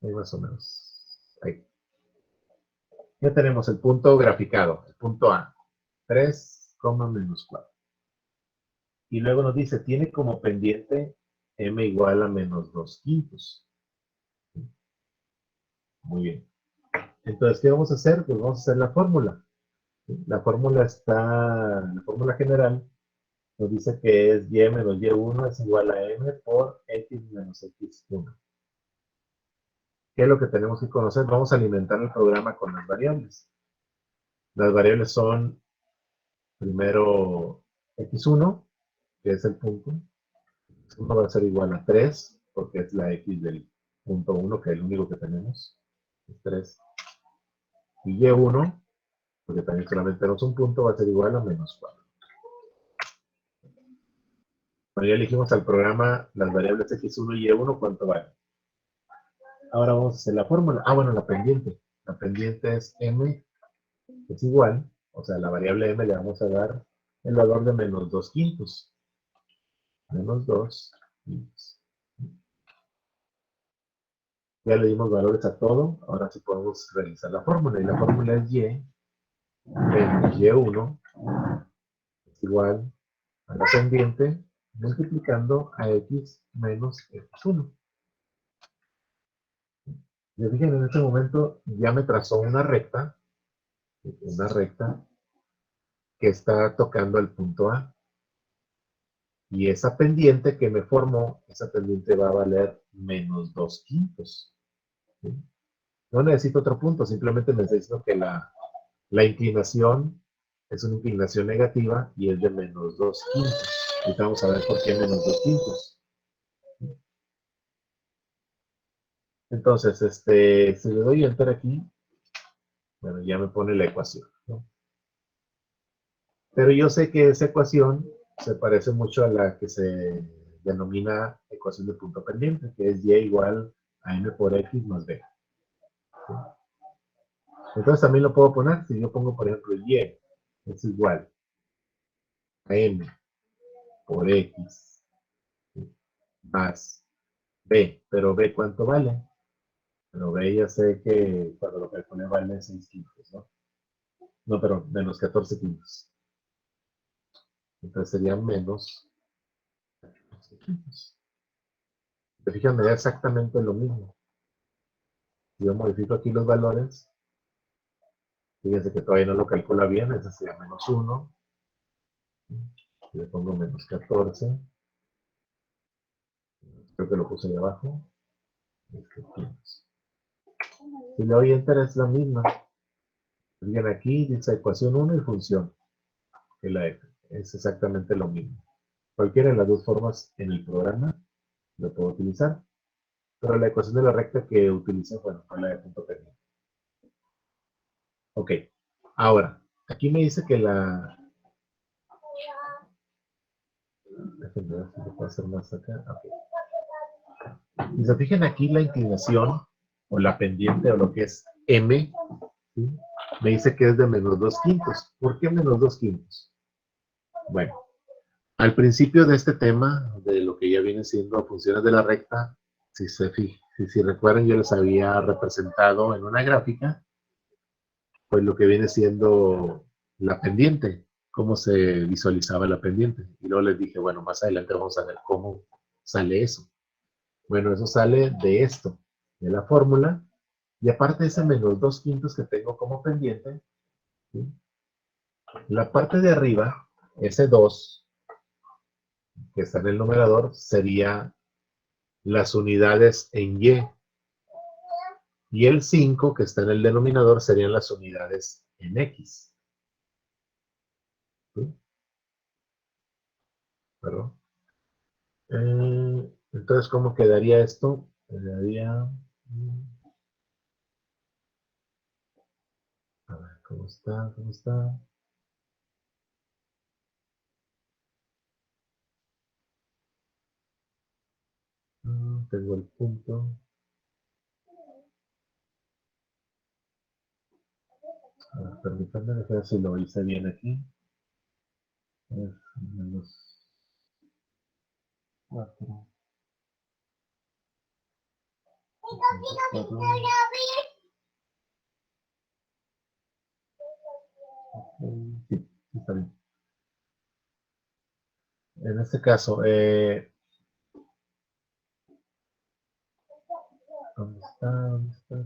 Ahí más o menos. Ahí. Ya tenemos el punto graficado, el punto A. 3, menos 4. Y luego nos dice, tiene como pendiente m igual a menos 2 quintos. Muy bien. Entonces, ¿qué vamos a hacer? Pues vamos a hacer la fórmula. La fórmula general nos dice que es y menos y1 es igual a m por x menos x1. ¿Qué es lo que tenemos que conocer? Vamos a alimentar el programa con las variables. Las variables son, primero, x1, que es el punto. X1 va a ser igual a 3, porque es la x del punto 1, que es el único que tenemos. Es 3. Y y1, porque también solamente tenemos un punto, va a ser igual a menos 4. Cuando ya elegimos al programa las variables x1 y y1, ¿cuánto vale? Ahora vamos a hacer la fórmula. Ah, bueno, la pendiente. La pendiente es m, es igual, o sea, la variable m le vamos a dar el valor de menos 2 quintos. Menos 2 quintos. Ya le dimos valores a todo, ahora sí podemos realizar la fórmula. Y la fórmula es y menos y1 es igual a la pendiente multiplicando a x menos x1. Ya fíjense, en este momento ya me trazó una recta que está tocando el punto A. Y esa pendiente que me formó, esa pendiente va a valer menos 2 quintos. ¿Sí? No necesito otro punto, simplemente necesito que la inclinación es una inclinación negativa y es de menos 2 quintos. Y vamos a ver por qué menos 2 quintos. Entonces, si le doy enter aquí, bueno, ya me pone la ecuación, ¿no? Pero yo sé que esa ecuación se parece mucho a la que se denomina ecuación de punto pendiente, que es y igual a m por x más b. ¿Sí? Entonces también lo puedo poner, si yo pongo, por ejemplo, y es igual a m por x, ¿sí?, más b, pero b ¿cuánto vale? Pero b ya sé que cuando lo calculé vale 6 quintos, ¿no? No, pero menos 14 quintos. Entonces sería menos 14 quintos. Te fijas, me da exactamente lo mismo. Si yo modifico aquí los valores, fíjense que todavía no lo calcula bien, ese sería menos 1. Le pongo menos 14. Creo que lo puse ahí abajo. Si le doy enter es la misma. Fíjense aquí, dice ecuación 1 y función. Que la F. Es exactamente lo mismo. Cualquiera de las dos formas en el programa lo puedo utilizar. Pero la ecuación de la recta que utilicé, bueno, fue la de punto pendiente. Ok. Ahora, aquí me dice que la... Déjenme ver si lo puedo hacer más acá. Ok. Y se fijan aquí la inclinación, o la pendiente, o lo que es M, ¿sí?, me dice que es de menos 2 quintos. ¿Por qué menos 2 quintos? Bueno, al principio de este tema, de lo que ya viene siendo funciones de la recta, si Si recuerdan, yo les había representado en una gráfica, pues lo que viene siendo la pendiente, cómo se visualizaba la pendiente. Y luego les dije, bueno, más adelante vamos a ver cómo sale eso. Bueno, eso sale de esto, de la fórmula, y aparte de ese menos 2/5 que tengo como pendiente, ¿sí? La parte de arriba, ese 2 que está en el numerador, sería las unidades en y el 5 que está en el denominador serían las unidades en X. ¿Sí? ¿Perdón? Entonces, ¿cómo quedaría esto? Quedaría... A ver, ¿cómo está? ¿Cómo está? Tengo el punto. A ver, permítanme dejar si lo hice bien aquí. Es menos 4. Sí, sí, está bien. En este caso, ¿dónde está? ¿Dónde está?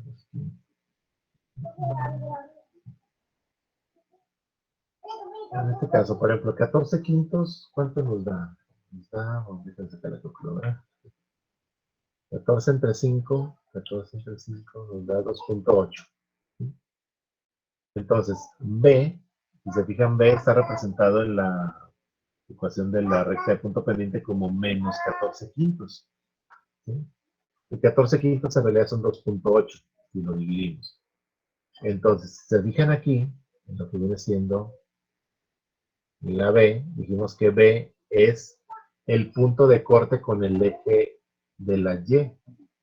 En este caso, por ejemplo, 14/5, ¿cuánto nos da? Nos da, vamos a sacar la calculadora. 14 entre 5, 14 entre 5 nos da 2,8. Entonces, B, si se fijan, B está representado en la ecuación de la recta de punto pendiente como menos 14/5. ¿Sí? Y 14/5 en realidad son 2,8 si lo dividimos. Entonces, si se fijan aquí, en lo que viene siendo la B, dijimos que B es el punto de corte con el eje de la Y,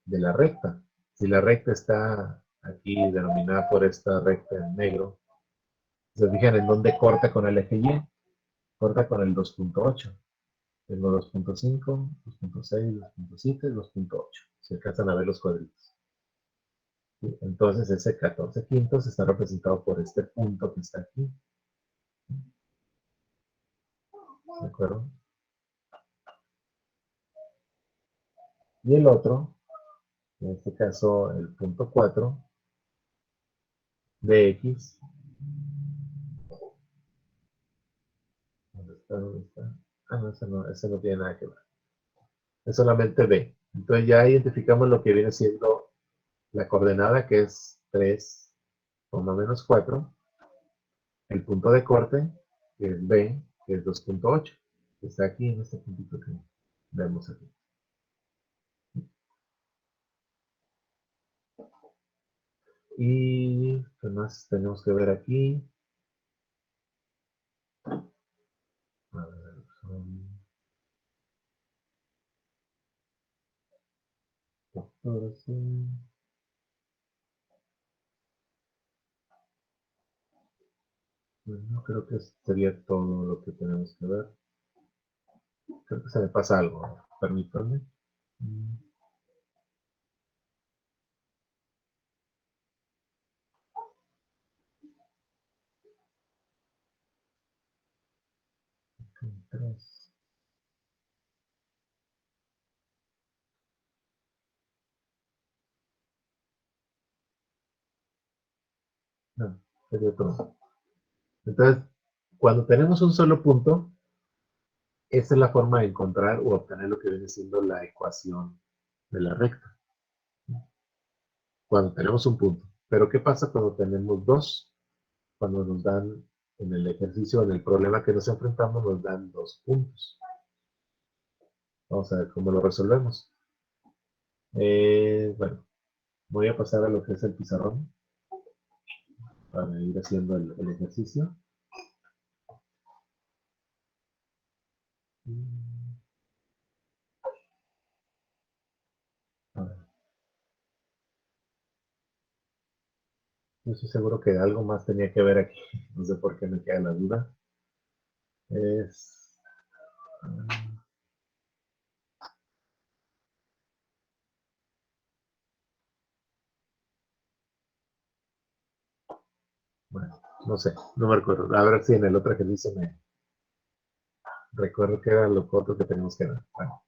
de la recta. Si la recta está aquí denominada por esta recta en negro, se fijan en dónde corta con el eje Y, corta con el 2,8. Tengo 2,5, 2,6, 2,7, 2,8. Se alcanzan a ver los cuadritos. ¿Sí? Entonces ese 14/5 está representado por este punto que está aquí. ¿De acuerdo? Y el otro, en este caso el punto 4 de X. ¿Dónde está? ¿Dónde está? Ah, no, ese no tiene nada que ver. Es solamente B. Entonces ya identificamos lo que viene siendo la coordenada, que es 3, menos 4. El punto de corte, que es B, que es 2,8. Está aquí en este puntito que vemos aquí. Y qué más tenemos que ver aquí. A ver, son 14. Bueno, creo que sería todo lo que tenemos que ver. Creo que se me pasa algo. Permítanme. 3. No, sería todo. Entonces, cuando tenemos un solo punto, esta es la forma de encontrar o obtener lo que viene siendo la ecuación de la recta. Cuando tenemos un punto. Pero ¿qué pasa cuando tenemos dos? Cuando nos dan en el ejercicio, en el problema que nos enfrentamos, nos dan 2 puntos. Vamos a ver cómo lo resolvemos. Bueno, voy a pasar a lo que es el pizarrón para ir haciendo el ejercicio. A ver, yo estoy seguro que algo más tenía que ver aquí. No sé por qué me queda la duda. Es... Bueno, no sé, no me recuerdo. A ver si en el otro ejercicio me recuerdo que era lo otro que tenemos que ver. Bueno,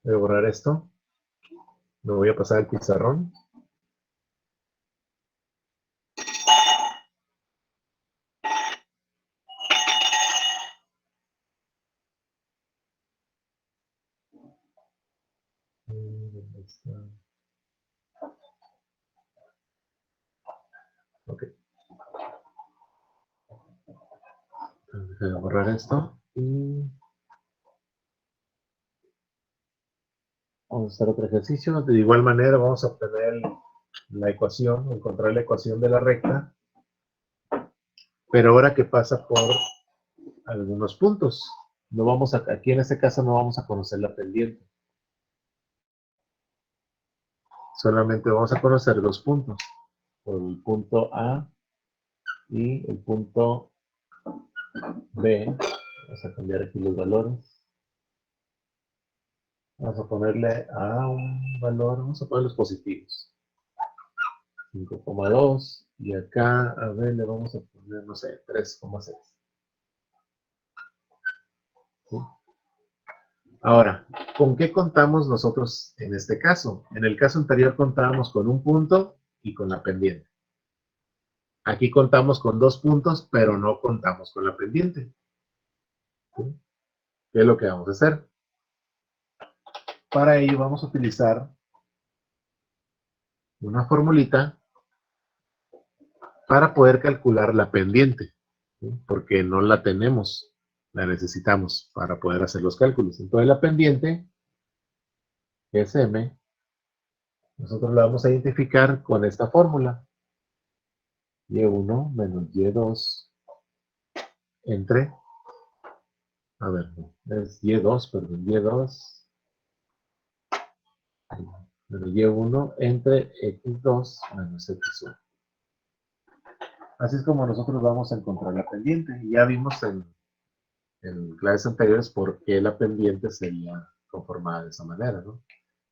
voy a borrar esto. Me voy a pasar el pizarrón. ¿Dónde está? Ok. Entonces, voy a borrar esto. Y vamos a hacer otro ejercicio. De igual manera vamos a obtener la ecuación, encontrar la ecuación de la recta. Pero ahora que pasa por algunos puntos. No vamos a, aquí en este caso no vamos a conocer la pendiente. Solamente vamos a conocer dos puntos. El punto A y el punto B. Vamos a cambiar aquí los valores. Vamos a ponerle a un valor, vamos a poner los positivos. 5,2 y acá a B le vamos a poner, no sé, 3,6. ¿Sí? Ahora, ¿con qué contamos nosotros en este caso? En el caso anterior contábamos con un punto y con la pendiente. Aquí contamos con dos puntos, pero no contamos con la pendiente. ¿Sí? ¿Qué es lo que vamos a hacer? Para ello vamos a utilizar una formulita para poder calcular la pendiente, ¿sí? Porque no la tenemos, la necesitamos para poder hacer los cálculos. Entonces la pendiente, que es M, nosotros la vamos a identificar con esta fórmula. Y1 menos Y2 entre, a ver, es Y2, perdón, Y2 menos Y1 entre X2 menos X1. Así es como nosotros vamos a encontrar la pendiente. Y ya vimos en clases anteriores por qué la pendiente sería conformada de esa manera, ¿no?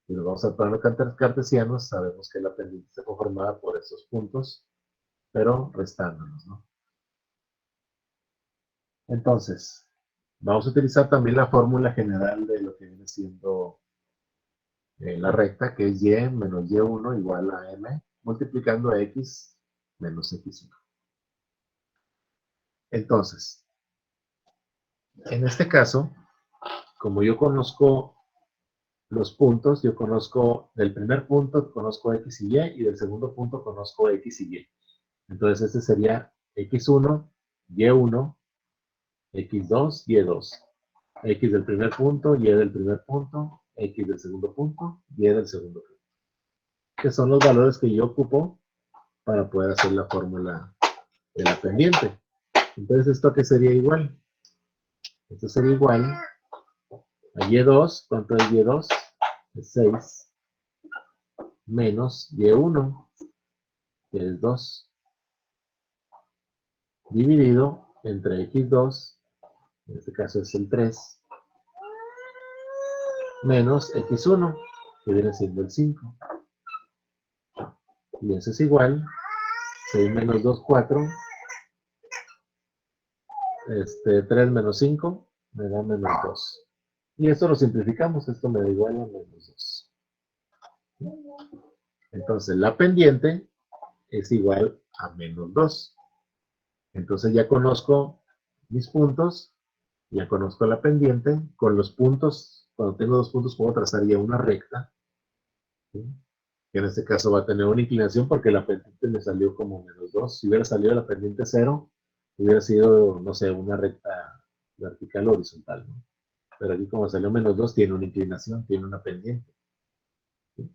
Y nos vamos a plano cartesianos, sabemos que la pendiente está conformada por estos puntos, pero restándolos, ¿no? Entonces, vamos a utilizar también la fórmula general de lo que viene siendo la recta, que es y menos y1 igual a m, multiplicando a x menos x1. Entonces, en este caso, como yo conozco los puntos, yo conozco del primer punto, conozco x y del segundo punto conozco x y y. Entonces, este sería x1, y1, x2, y2. X del primer punto, y del primer punto, x del segundo punto, y del segundo punto. Que son los valores que yo ocupo para poder hacer la fórmula de la pendiente. Entonces, ¿esto qué sería igual? Esto sería igual a y2. ¿Cuánto es y2? Es 6 menos y1, que es 2, dividido entre x2, en este caso es el 3, menos x1, que viene siendo el 5. Y eso es igual, 6 menos 2, 4, 3 menos 5, me da menos 2. Y esto lo simplificamos, esto me da igual a menos 2. Entonces la pendiente es igual a menos 2. Entonces ya conozco mis puntos, ya conozco la pendiente. Con los puntos, cuando tengo dos puntos, puedo trazar ya una recta, ¿sí? Que en este caso va a tener una inclinación porque la pendiente me salió como menos 2. Si hubiera salido la pendiente 0, hubiera sido, no sé, una recta vertical o horizontal, ¿no? Pero aquí como salió menos 2, tiene una inclinación, tiene una pendiente, ¿sí?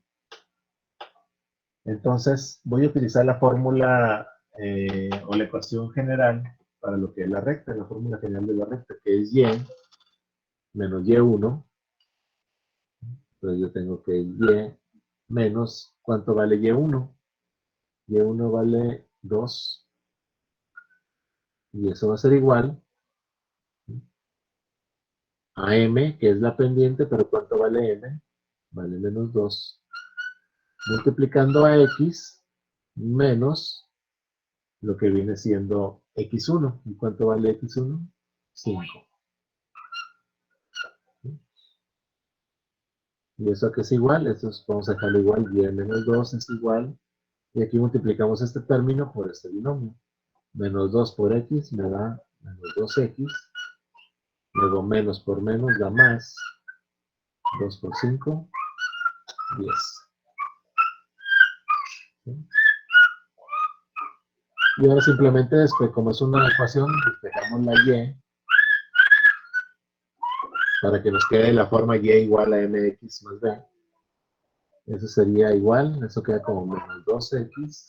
Entonces, voy a utilizar la fórmula o la ecuación general para lo que es la recta, la fórmula general de la recta, que es y menos y1. Entonces yo tengo que y menos, ¿cuánto vale y1? Y1 vale 2. Y eso va a ser igual a m, que es la pendiente, pero ¿cuánto vale m? Vale menos 2. Multiplicando a x menos lo que viene siendo x1. ¿Y cuánto vale x1? 5. ¿Y eso a qué es igual? Esto vamos a dejarlo igual. Y menos 2 es igual. Y aquí multiplicamos este término por este binomio. Menos 2 por x me da menos 2x. Luego menos por menos da más. 2 por 5, 10. ¿Sí? Y ahora simplemente después, como es una ecuación, despejamos la y para que nos quede la forma y igual a mx más b. Eso sería igual, eso queda como menos 2x.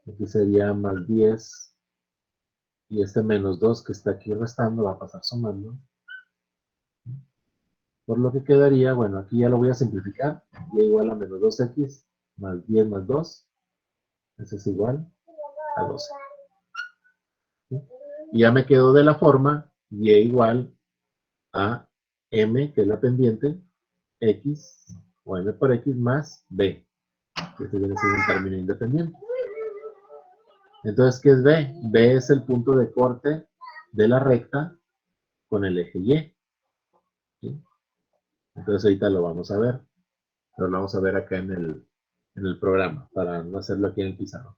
Aquí sería más 10. Y este menos 2 que está aquí restando va a pasar sumando. Por lo que quedaría, bueno, aquí ya lo voy a simplificar. Y igual a menos 2x más 10 más 2. Eso es igual a 12. ¿Sí? Y ya me quedó de la forma y igual a m, que es la pendiente, x, o m por x más b, que este viene siendo un término independiente. Entonces, ¿qué es b? B es el punto de corte de la recta con el eje y. ¿Sí? Entonces, ahorita lo vamos a ver. Pero lo vamos a ver acá en el programa, para no hacerlo aquí en el pizarrón.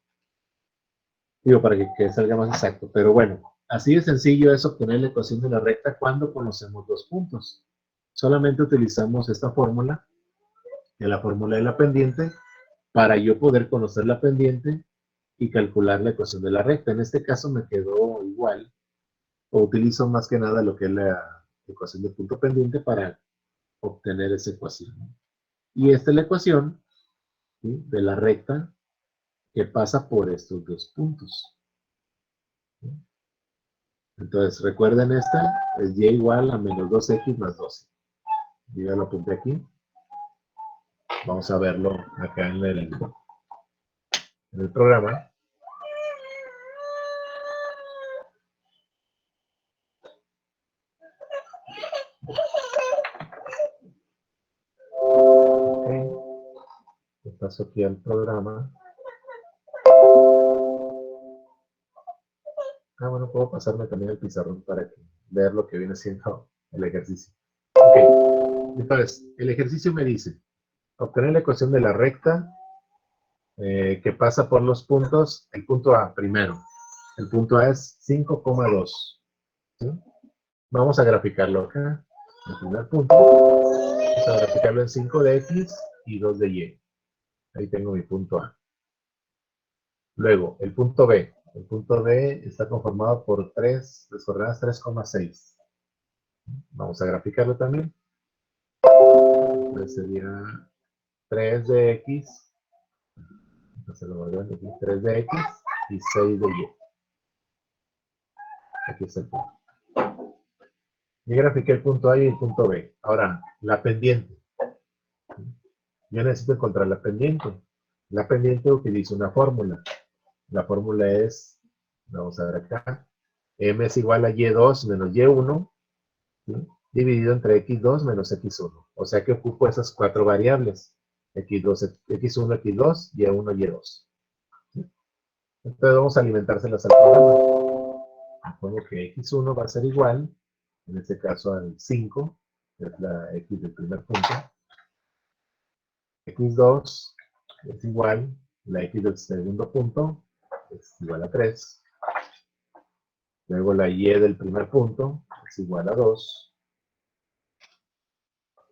Digo, para que salga más exacto. Pero bueno, así de sencillo es obtener la ecuación de la recta cuando conocemos los puntos. Solamente utilizamos esta fórmula, que es la fórmula de la pendiente, para yo poder conocer la pendiente y calcular la ecuación de la recta. En este caso me quedó igual, o utilizo más que nada lo que es la ecuación de punto pendiente para obtener esa ecuación. Y esta es la ecuación, ¿sí?, de la recta que pasa por estos dos puntos. ¿Sí? Entonces, recuerden esta, es y igual a menos 2x más 12. Yo ya lo apunté aquí. Vamos a verlo acá en el programa. Ok. Le paso aquí al programa. Bueno, puedo pasarme también el pizarrón para ver lo que viene siendo el ejercicio. Ok. Entonces, el ejercicio me dice, obtener la ecuación de la recta que pasa por los puntos, el punto A primero. El punto A es 5,2. ¿Sí? Vamos a graficarlo acá. El primer punto. Vamos a graficarlo en 5 de X y 2 de Y. Ahí tengo mi punto A. Luego, el punto B. El punto B está conformado por 3 coordenadas 3,6. Vamos a graficarlo también. Entonces sería 3 de X. Entonces lo voy a ver aquí. 3 de X y 6 de Y. Aquí está el punto. Y grafiqué el punto A y el punto B. Ahora, la pendiente. Yo necesito encontrar la pendiente. La pendiente utiliza una fórmula. La fórmula es, vamos a ver acá, m es igual a y2 menos y1, ¿sí?, dividido entre x2 menos x1. O sea que ocupo esas cuatro variables. x2, x1, x2, y1, y2. ¿Sí? Entonces vamos a alimentárselas al programa. Supongo que x1 va a ser igual, en este caso al 5, que es la x del primer punto. x2 es igual, la x del segundo punto es igual a 3. Luego la y del primer punto es igual a 2.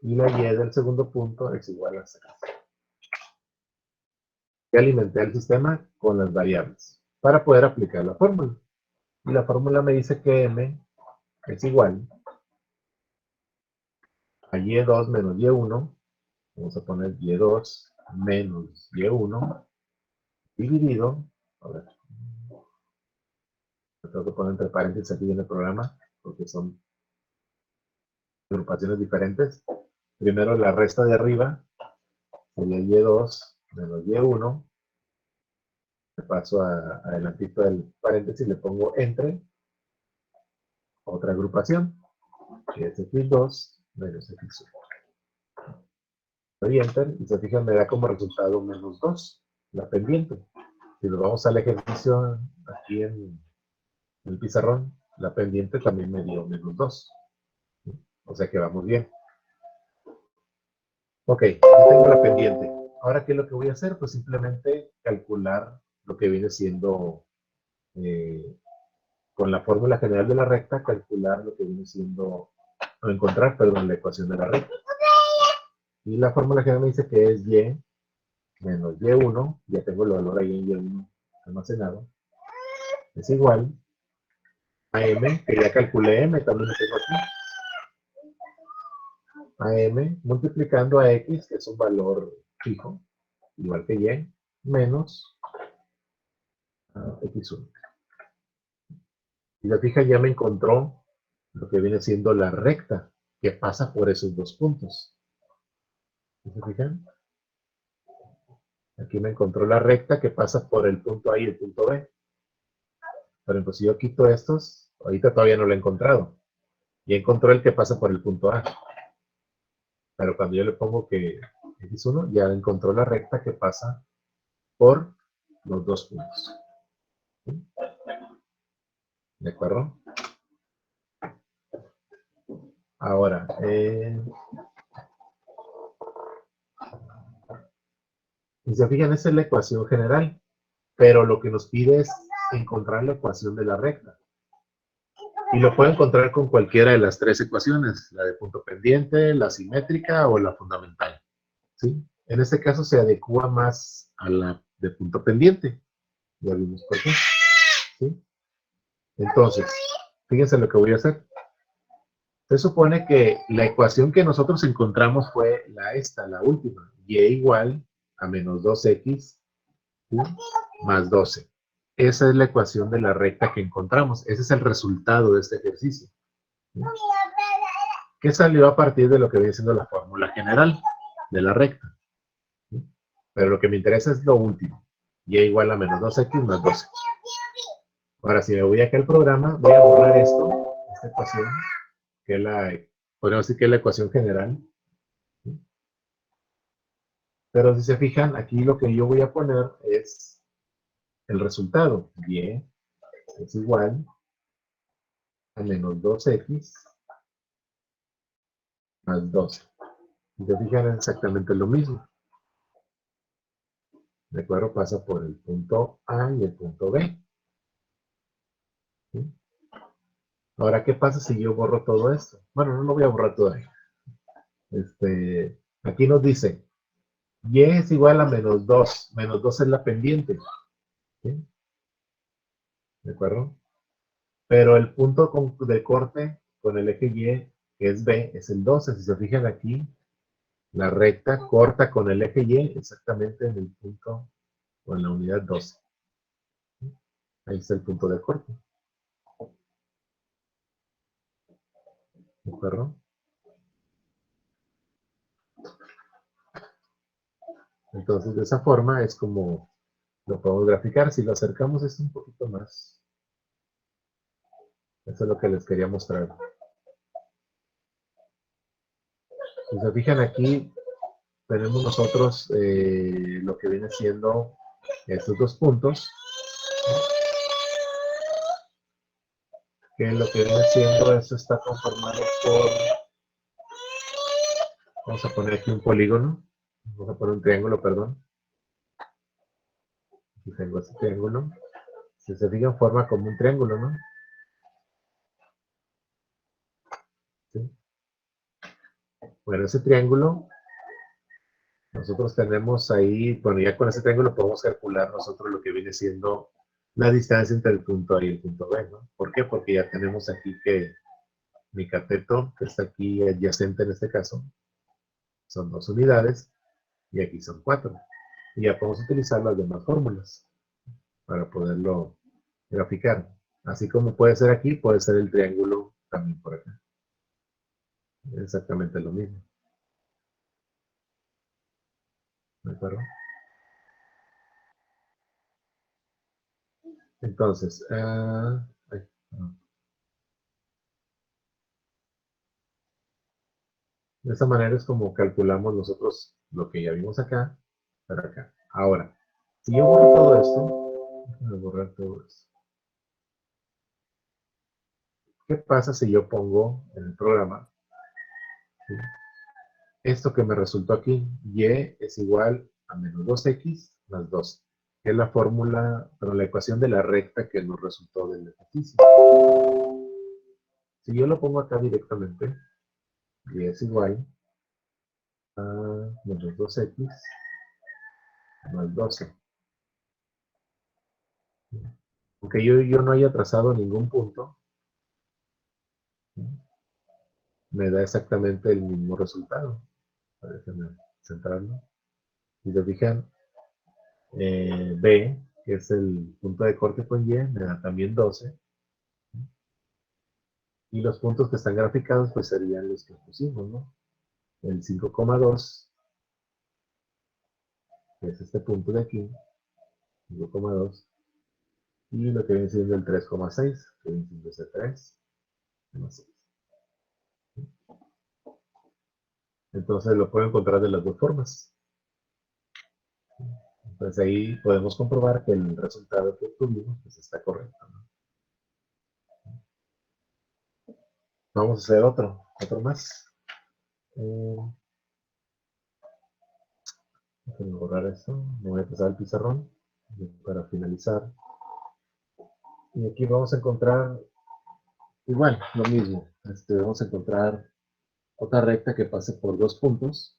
Y la y del segundo punto es igual a 6. Y alimenté al sistema con las variables para poder aplicar la fórmula. Y la fórmula me dice que m es igual a y2 menos y1. Vamos a poner y2 menos y1 dividido, a ver, tengo que poner entre paréntesis aquí en el programa porque son agrupaciones diferentes. Primero la resta de arriba sería y2 menos y1. Le paso adelantito del paréntesis, le pongo entre otra agrupación, que es x2 menos x1. Doy enter y se fijan, me da como resultado menos 2, la pendiente. Si nos vamos al ejercicio aquí en el pizarrón, la pendiente también me dio -2. O sea que vamos bien. Ok, ya tengo la pendiente. Ahora, ¿qué es lo que voy a hacer? Pues simplemente calcular lo que viene siendo, con la fórmula general de la recta, calcular lo que viene siendo, o encontrar, perdón, la ecuación de la recta. Y la fórmula general me dice que es y menos y1, ya tengo el valor ahí en y1 almacenado, es igual a m, que ya calculé m, también lo tengo aquí, a m multiplicando a x, que es un valor fijo, igual que y, menos x1. Y la fija ya me encontró lo que viene siendo la recta que pasa por esos dos puntos. ¿Se fijan? Aquí me encontró la recta que pasa por el punto A y el punto B. Por ejemplo, si yo quito estos, ahorita todavía no lo he encontrado. Y encontró el que pasa por el punto A. Pero cuando yo le pongo que x1, ya encontró la recta que pasa por los dos puntos. ¿Sí? ¿De acuerdo? Ahora, si se fijan, esa es la ecuación general. Pero lo que nos pide es encontrar la ecuación de la recta. Y lo puede encontrar con cualquiera de las tres ecuaciones, la de punto pendiente, la simétrica o la fundamental. ¿Sí? En este caso se adecua más a la de punto pendiente. Ya vimos por qué. ¿Sí? Entonces, fíjense lo que voy a hacer. Se supone que la ecuación que nosotros encontramos fue la última. Y igual a menos 2x, ¿sí?, más 12. Esa es la ecuación de la recta que encontramos. Ese es el resultado de este ejercicio. ¿Sí? ¿Qué salió a partir de lo que viene siendo la fórmula general de la recta? ¿Sí? Pero lo que me interesa es lo último. Y igual a menos 2x más 12. Ahora, si me voy acá al programa, voy a borrar esta ecuación, que es podríamos decir que es la ecuación general. ¿Sí? Pero si se fijan, aquí lo que yo voy a poner es el resultado. Y es igual a menos 2x más 12. Si se fijan, es exactamente lo mismo. ¿De acuerdo? Pasa por el punto A y el punto B. ¿Sí? Ahora, ¿qué pasa si yo borro todo esto? Bueno, no lo voy a borrar todavía. Aquí nos dice, y es igual a menos 2. Menos 2 es la pendiente. ¿Sí? ¿De acuerdo? Pero el punto de corte con el eje Y, que es B, es el 12. Si se fijan aquí, la recta corta con el eje Y exactamente en el punto o en la unidad 12. Ahí está el punto de corte. ¿De acuerdo? Entonces, de esa forma es como lo podemos graficar. Si lo acercamos es un poquito más. Eso es lo que les quería mostrar. Si se fijan aquí, tenemos nosotros lo que viene siendo estos dos puntos, que lo que viene siendo eso está conformado por, vamos a poner aquí un polígono, vamos a poner un triángulo, perdón. Aquí tengo este triángulo. Si se fijan, forma como un triángulo, ¿no? ¿Sí? Bueno, ese triángulo, nosotros tenemos ahí, bueno, ya con ese triángulo podemos calcular nosotros lo que viene siendo la distancia entre el punto A y el punto B, ¿no? ¿Por qué? Porque ya tenemos aquí que mi cateto, que está aquí adyacente en este caso, son 2 unidades, y aquí son 4. Y ya podemos utilizar las demás fórmulas para poderlo graficar. Así como puede ser aquí, puede ser el triángulo también por acá. Es exactamente lo mismo. ¿De acuerdo? Entonces, de esta manera es como calculamos nosotros lo que ya vimos acá, para acá. Ahora, si yo borro todo esto, Déjame borrar todo eso. ¿Qué pasa si yo pongo en el programa, ¿sí?, esto que me resultó aquí? Y es igual a menos 2x más 2, que es la fórmula, pero la ecuación de la recta que nos resultó del ejercicio. Si yo lo pongo acá directamente, y es igual a menos 2x más 12. Aunque yo no haya trazado ningún punto, me da exactamente el mismo resultado. Déjenme centrarlo. Si se fijan, B, que es el punto de corte con Y, me da también 12. Y los puntos que están graficados, pues serían los que pusimos, ¿no? El 5,2, que es este punto de aquí, 5,2. Y lo que viene siendo el 3,6, que viene siendo ese 3,6. Entonces lo puedo encontrar de las dos formas. Entonces ahí podemos comprobar que el resultado que obtuvimos pues está correcto, ¿no? Vamos a hacer otro más. Déjenme borrar esto. Me voy a pasar el pizarrón para finalizar. Y aquí vamos a encontrar igual, lo mismo. Vamos a encontrar otra recta que pase por dos puntos.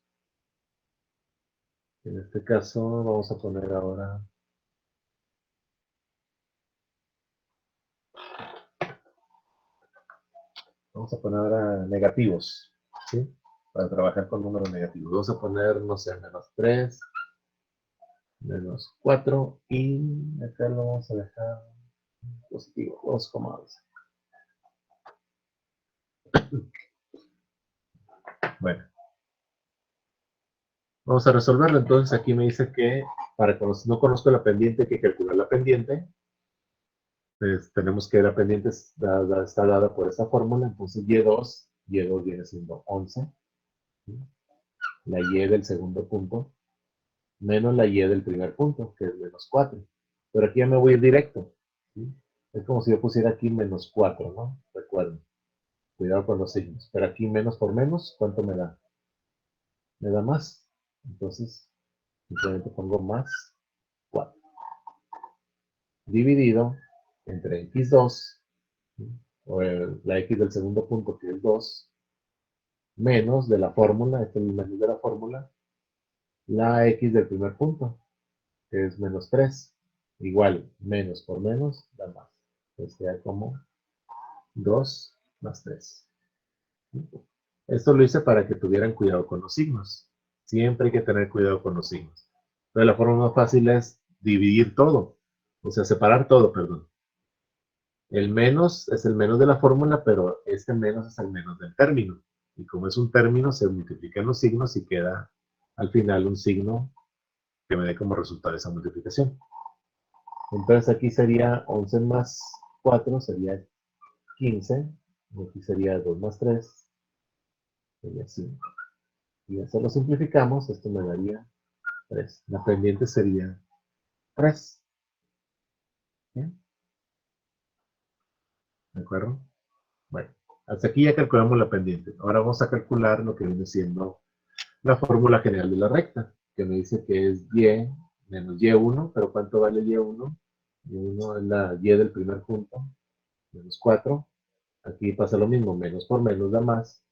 En este caso vamos a poner ahora negativos, ¿sí? Para trabajar con números negativos. Vamos a poner, no sé, menos 3, menos 4 y acá lo vamos a dejar positivo, 2,12. Bueno, vamos a resolverlo. Entonces aquí me dice que para no conozco la pendiente, hay que calcular la pendiente. Pues tenemos que la pendiente está dada por esa fórmula. Entonces y2 viene siendo 11. ¿Sí? La y del segundo punto menos la y del primer punto, que es menos 4. Pero aquí ya me voy a ir directo, ¿sí? Es como si yo pusiera aquí menos 4, ¿no? Recuerden, cuidado con los signos. Pero aquí menos por menos, ¿cuánto me da? Me da más. Entonces, simplemente pongo más 4. Dividido entre x2, ¿sí?, o la x del segundo punto, que es 2, menos de la fórmula, este es el menos de la fórmula, la x del primer punto, que es menos 3. Igual, menos por menos da más. Entonces queda como 2 más 3. Esto lo hice para que tuvieran cuidado con los signos. Siempre hay que tener cuidado con los signos. Pero la forma más fácil es dividir todo. O sea, separar todo, perdón. El menos es el menos de la fórmula, pero este menos es el menos del término. Y como es un término, se multiplican los signos y queda al final un signo que me dé como resultado esa multiplicación. Entonces aquí sería 11 más 4, sería 15. Aquí sería 2 más 3, sería 5. Y eso lo simplificamos, esto me daría 3. La pendiente sería 3. ¿Bien? ¿De acuerdo? Bueno, hasta aquí ya calculamos la pendiente. Ahora vamos a calcular lo que viene siendo la fórmula general de la recta, que me dice que es y menos y1, pero ¿cuánto vale y1? Y1 es la y del primer punto, menos 4. Aquí pasa lo mismo, menos por menos da más,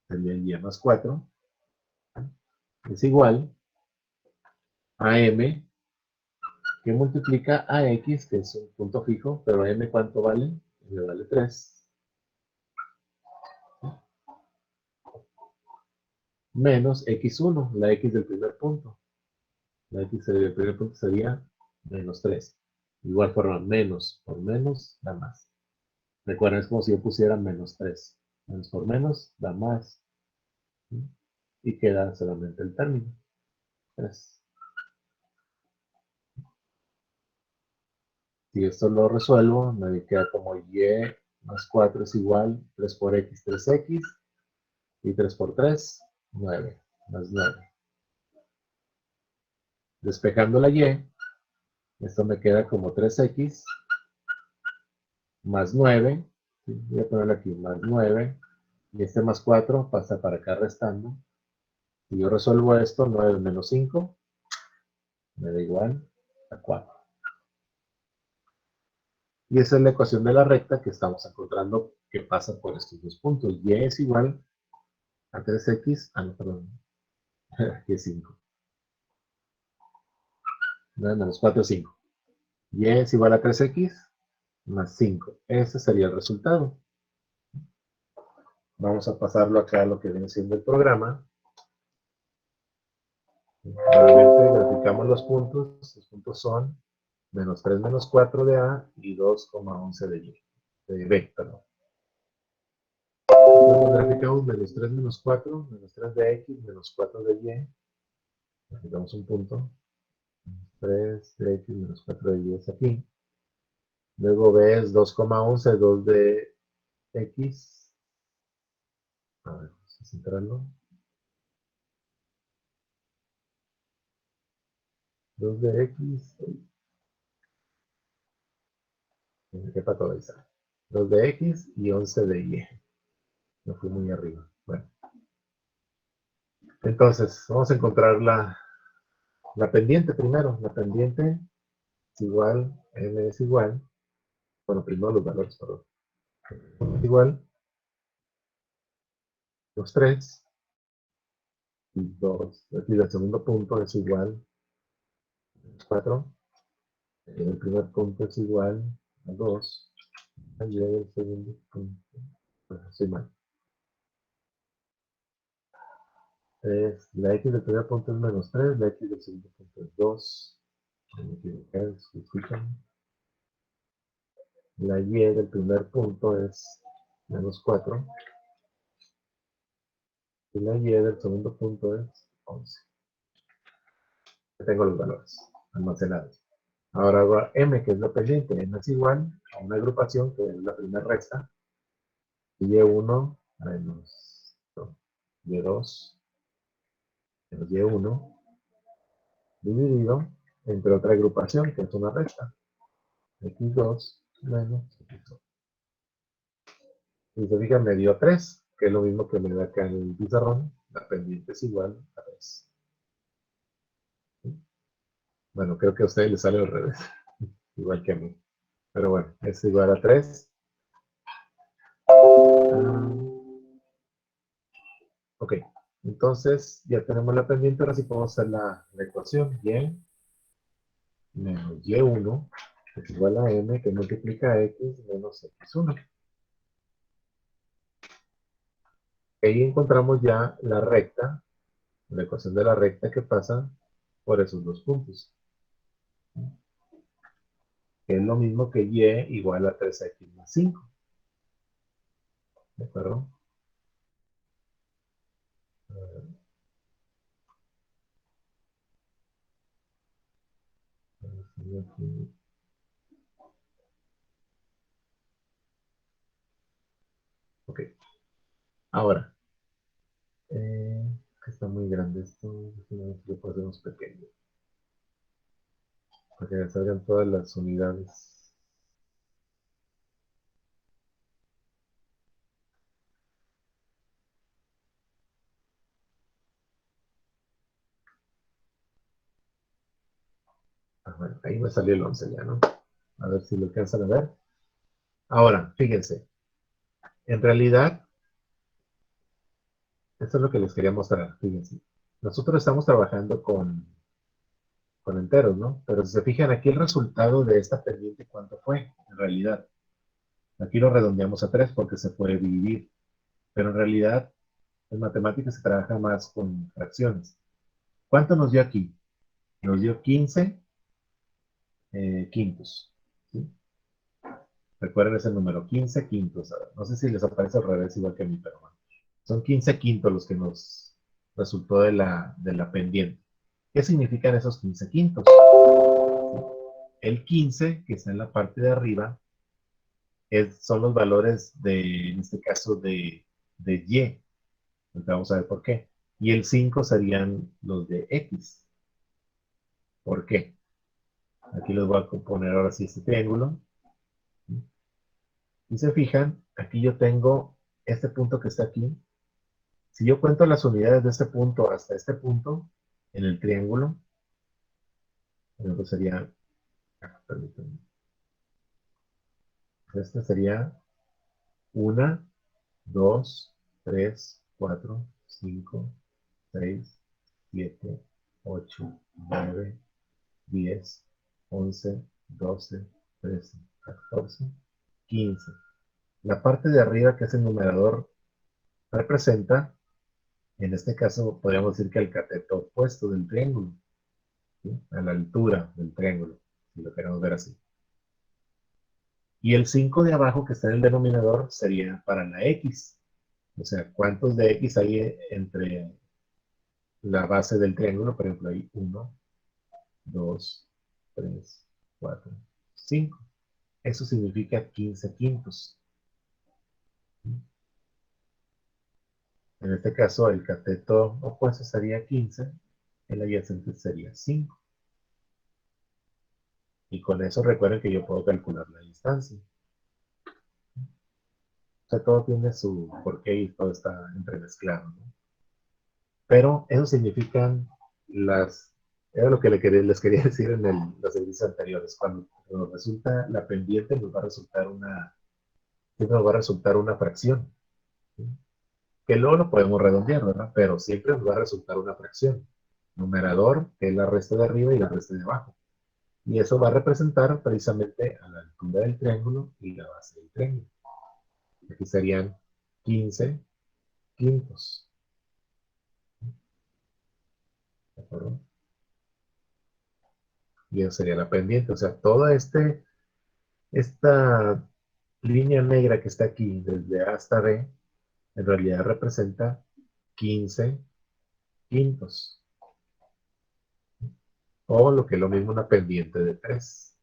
sería y más 4, es igual a m, que multiplica a x, que es un punto fijo, pero m ¿cuánto vale? Me vale 3, menos x1, la x del primer punto. La x del primer punto sería menos 3. Igual forma, menos por menos da más. Recuerden, es como si yo pusiera menos 3. Menos por menos da más. ¿Sí? Y queda solamente el término. 3. Si esto lo resuelvo, me queda como y más 4 es igual 3 por x, 3x. Y 3 por 3, 9. Más 9. Despejando la y, Esto me queda como 3x más 9. ¿Sí? Voy a ponerlo aquí, más 9. Y este más 4 pasa para acá restando. Si yo resuelvo esto, 9 menos 5 me da igual a 4. Y esa es la ecuación de la recta que estamos encontrando que pasa por estos dos puntos. Y es igual a 3x, no, perdón, aquí es 5. 9 menos 4 es 5. Y es igual a 3x más 5. Ese sería el resultado. Vamos a pasarlo acá a lo que viene siendo el programa. Nuevamente graficamos los puntos. Los puntos son menos 3 menos 4 de A y 2,11 de Y. De B, perdón. Luego graficamos menos 3 menos 4, menos 3 de X, menos 4 de Y. Graficamos un punto. 3 de X menos 4 de Y es aquí. Luego B es 2,11, 2 de X. A ver, vamos a centrarlo. 2 de X. ¿Qué pato ahí está? 2 de X y 11 de Y. No fui muy arriba. Bueno. Entonces, vamos a encontrar la pendiente primero. La pendiente es igual, M es igual. Bueno, primero los valores, perdón. Es igual, los 3 y 2. Y el segundo punto es igual, 4. El primer punto es igual a 2. Y el segundo punto, bueno, sí, mal. La X del primer punto es menos 3, la X del segundo punto es 2. Me equivoqué, disculpen. La Y del primer punto es menos 4. Y la Y del segundo punto es 11. Ya tengo los valores almacenados. Ahora hago M, que es la pendiente. M es igual a una agrupación, que es la primera resta. Y1 menos Y2 menos Y1 dividido entre otra agrupación, que es una resta. X2 menos X2. Y se fijan, me dio 3, que es lo mismo que me da acá en el pizarrón. La pendiente es igual a 3. Bueno, creo que a ustedes les sale al revés, igual que a mí. Pero bueno, es igual a 3. Ok, entonces ya tenemos la pendiente, ahora sí podemos hacer la ecuación. Y menos Y1 es igual a M que multiplica a X menos X1. Ahí encontramos ya la recta, la ecuación de la recta que pasa por esos dos puntos. Que es lo mismo que Y igual a 3X más 5. ¿De acuerdo? Ok. Ahora, que está muy grande esto, lo podemos pequeño. Para que salgan todas las unidades. Bueno, ahí me salió el 11 ya, ¿no? A ver si lo alcanzan a ver. Ahora, fíjense. En realidad, esto es lo que les quería mostrar. Fíjense. Nosotros estamos trabajando con enteros, ¿no? Pero si se fijan aquí el resultado de esta pendiente, ¿cuánto fue? En realidad. Aquí lo redondeamos a 3 porque se puede dividir. Pero en realidad, en matemáticas se trabaja más con fracciones. ¿Cuánto nos dio aquí? Nos dio 15 quintos. ¿Sí? Recuerden ese número, 15 quintos. No sé si les aparece al revés igual que a mí, pero bueno. Son 15 quintos los que nos resultó de la pendiente. ¿Qué significan esos 15 quintos? El 15, que está en la parte de arriba, son los valores en este caso, de Y. Entonces vamos a ver por qué. Y el 5 serían los de X. ¿Por qué? Aquí les voy a poner ahora sí este triángulo. Y se fijan, aquí yo tengo este punto que está aquí. Si yo cuento las unidades de este punto hasta este punto en el triángulo, entonces sería, permítanme, este sería 1, 2, 3, 4, 5, 6, 7, 8, 9, 10, 11, 12, 13, 14, 15. La parte de arriba, que es el numerador, representa, en este caso, podríamos decir que el cateto opuesto del triángulo, ¿sí? A la altura del triángulo, si lo queremos ver así. Y el 5 de abajo, que está en el denominador, sería para la X. O sea, ¿cuántos de X hay entre la base del triángulo? Por ejemplo, hay 1, 2, 3, 4, 5. Eso significa 15 quintos. En este caso, el cateto opuesto sería 15, el adyacente sería 5. Y con eso recuerden que yo puedo calcular la distancia. O sea, todo tiene su porqué y todo está entremezclado, ¿no? Pero eso significan era lo que les quería decir en los ejercicios anteriores. Cuando nos resulta la pendiente, siempre nos va a resultar una fracción, ¿sí? Que luego lo podemos redondear, ¿verdad? Pero siempre nos va a resultar una fracción. Numerador, que es la resta de arriba y la resta de abajo. Y eso va a representar precisamente a la altura del triángulo y la base del triángulo. Aquí serían 15 quintos. ¿De acuerdo? Y eso sería la pendiente. O sea, toda esta línea negra que está aquí, desde A hasta B, en realidad representa 15 quintos. O lo que es lo mismo, una pendiente de 3.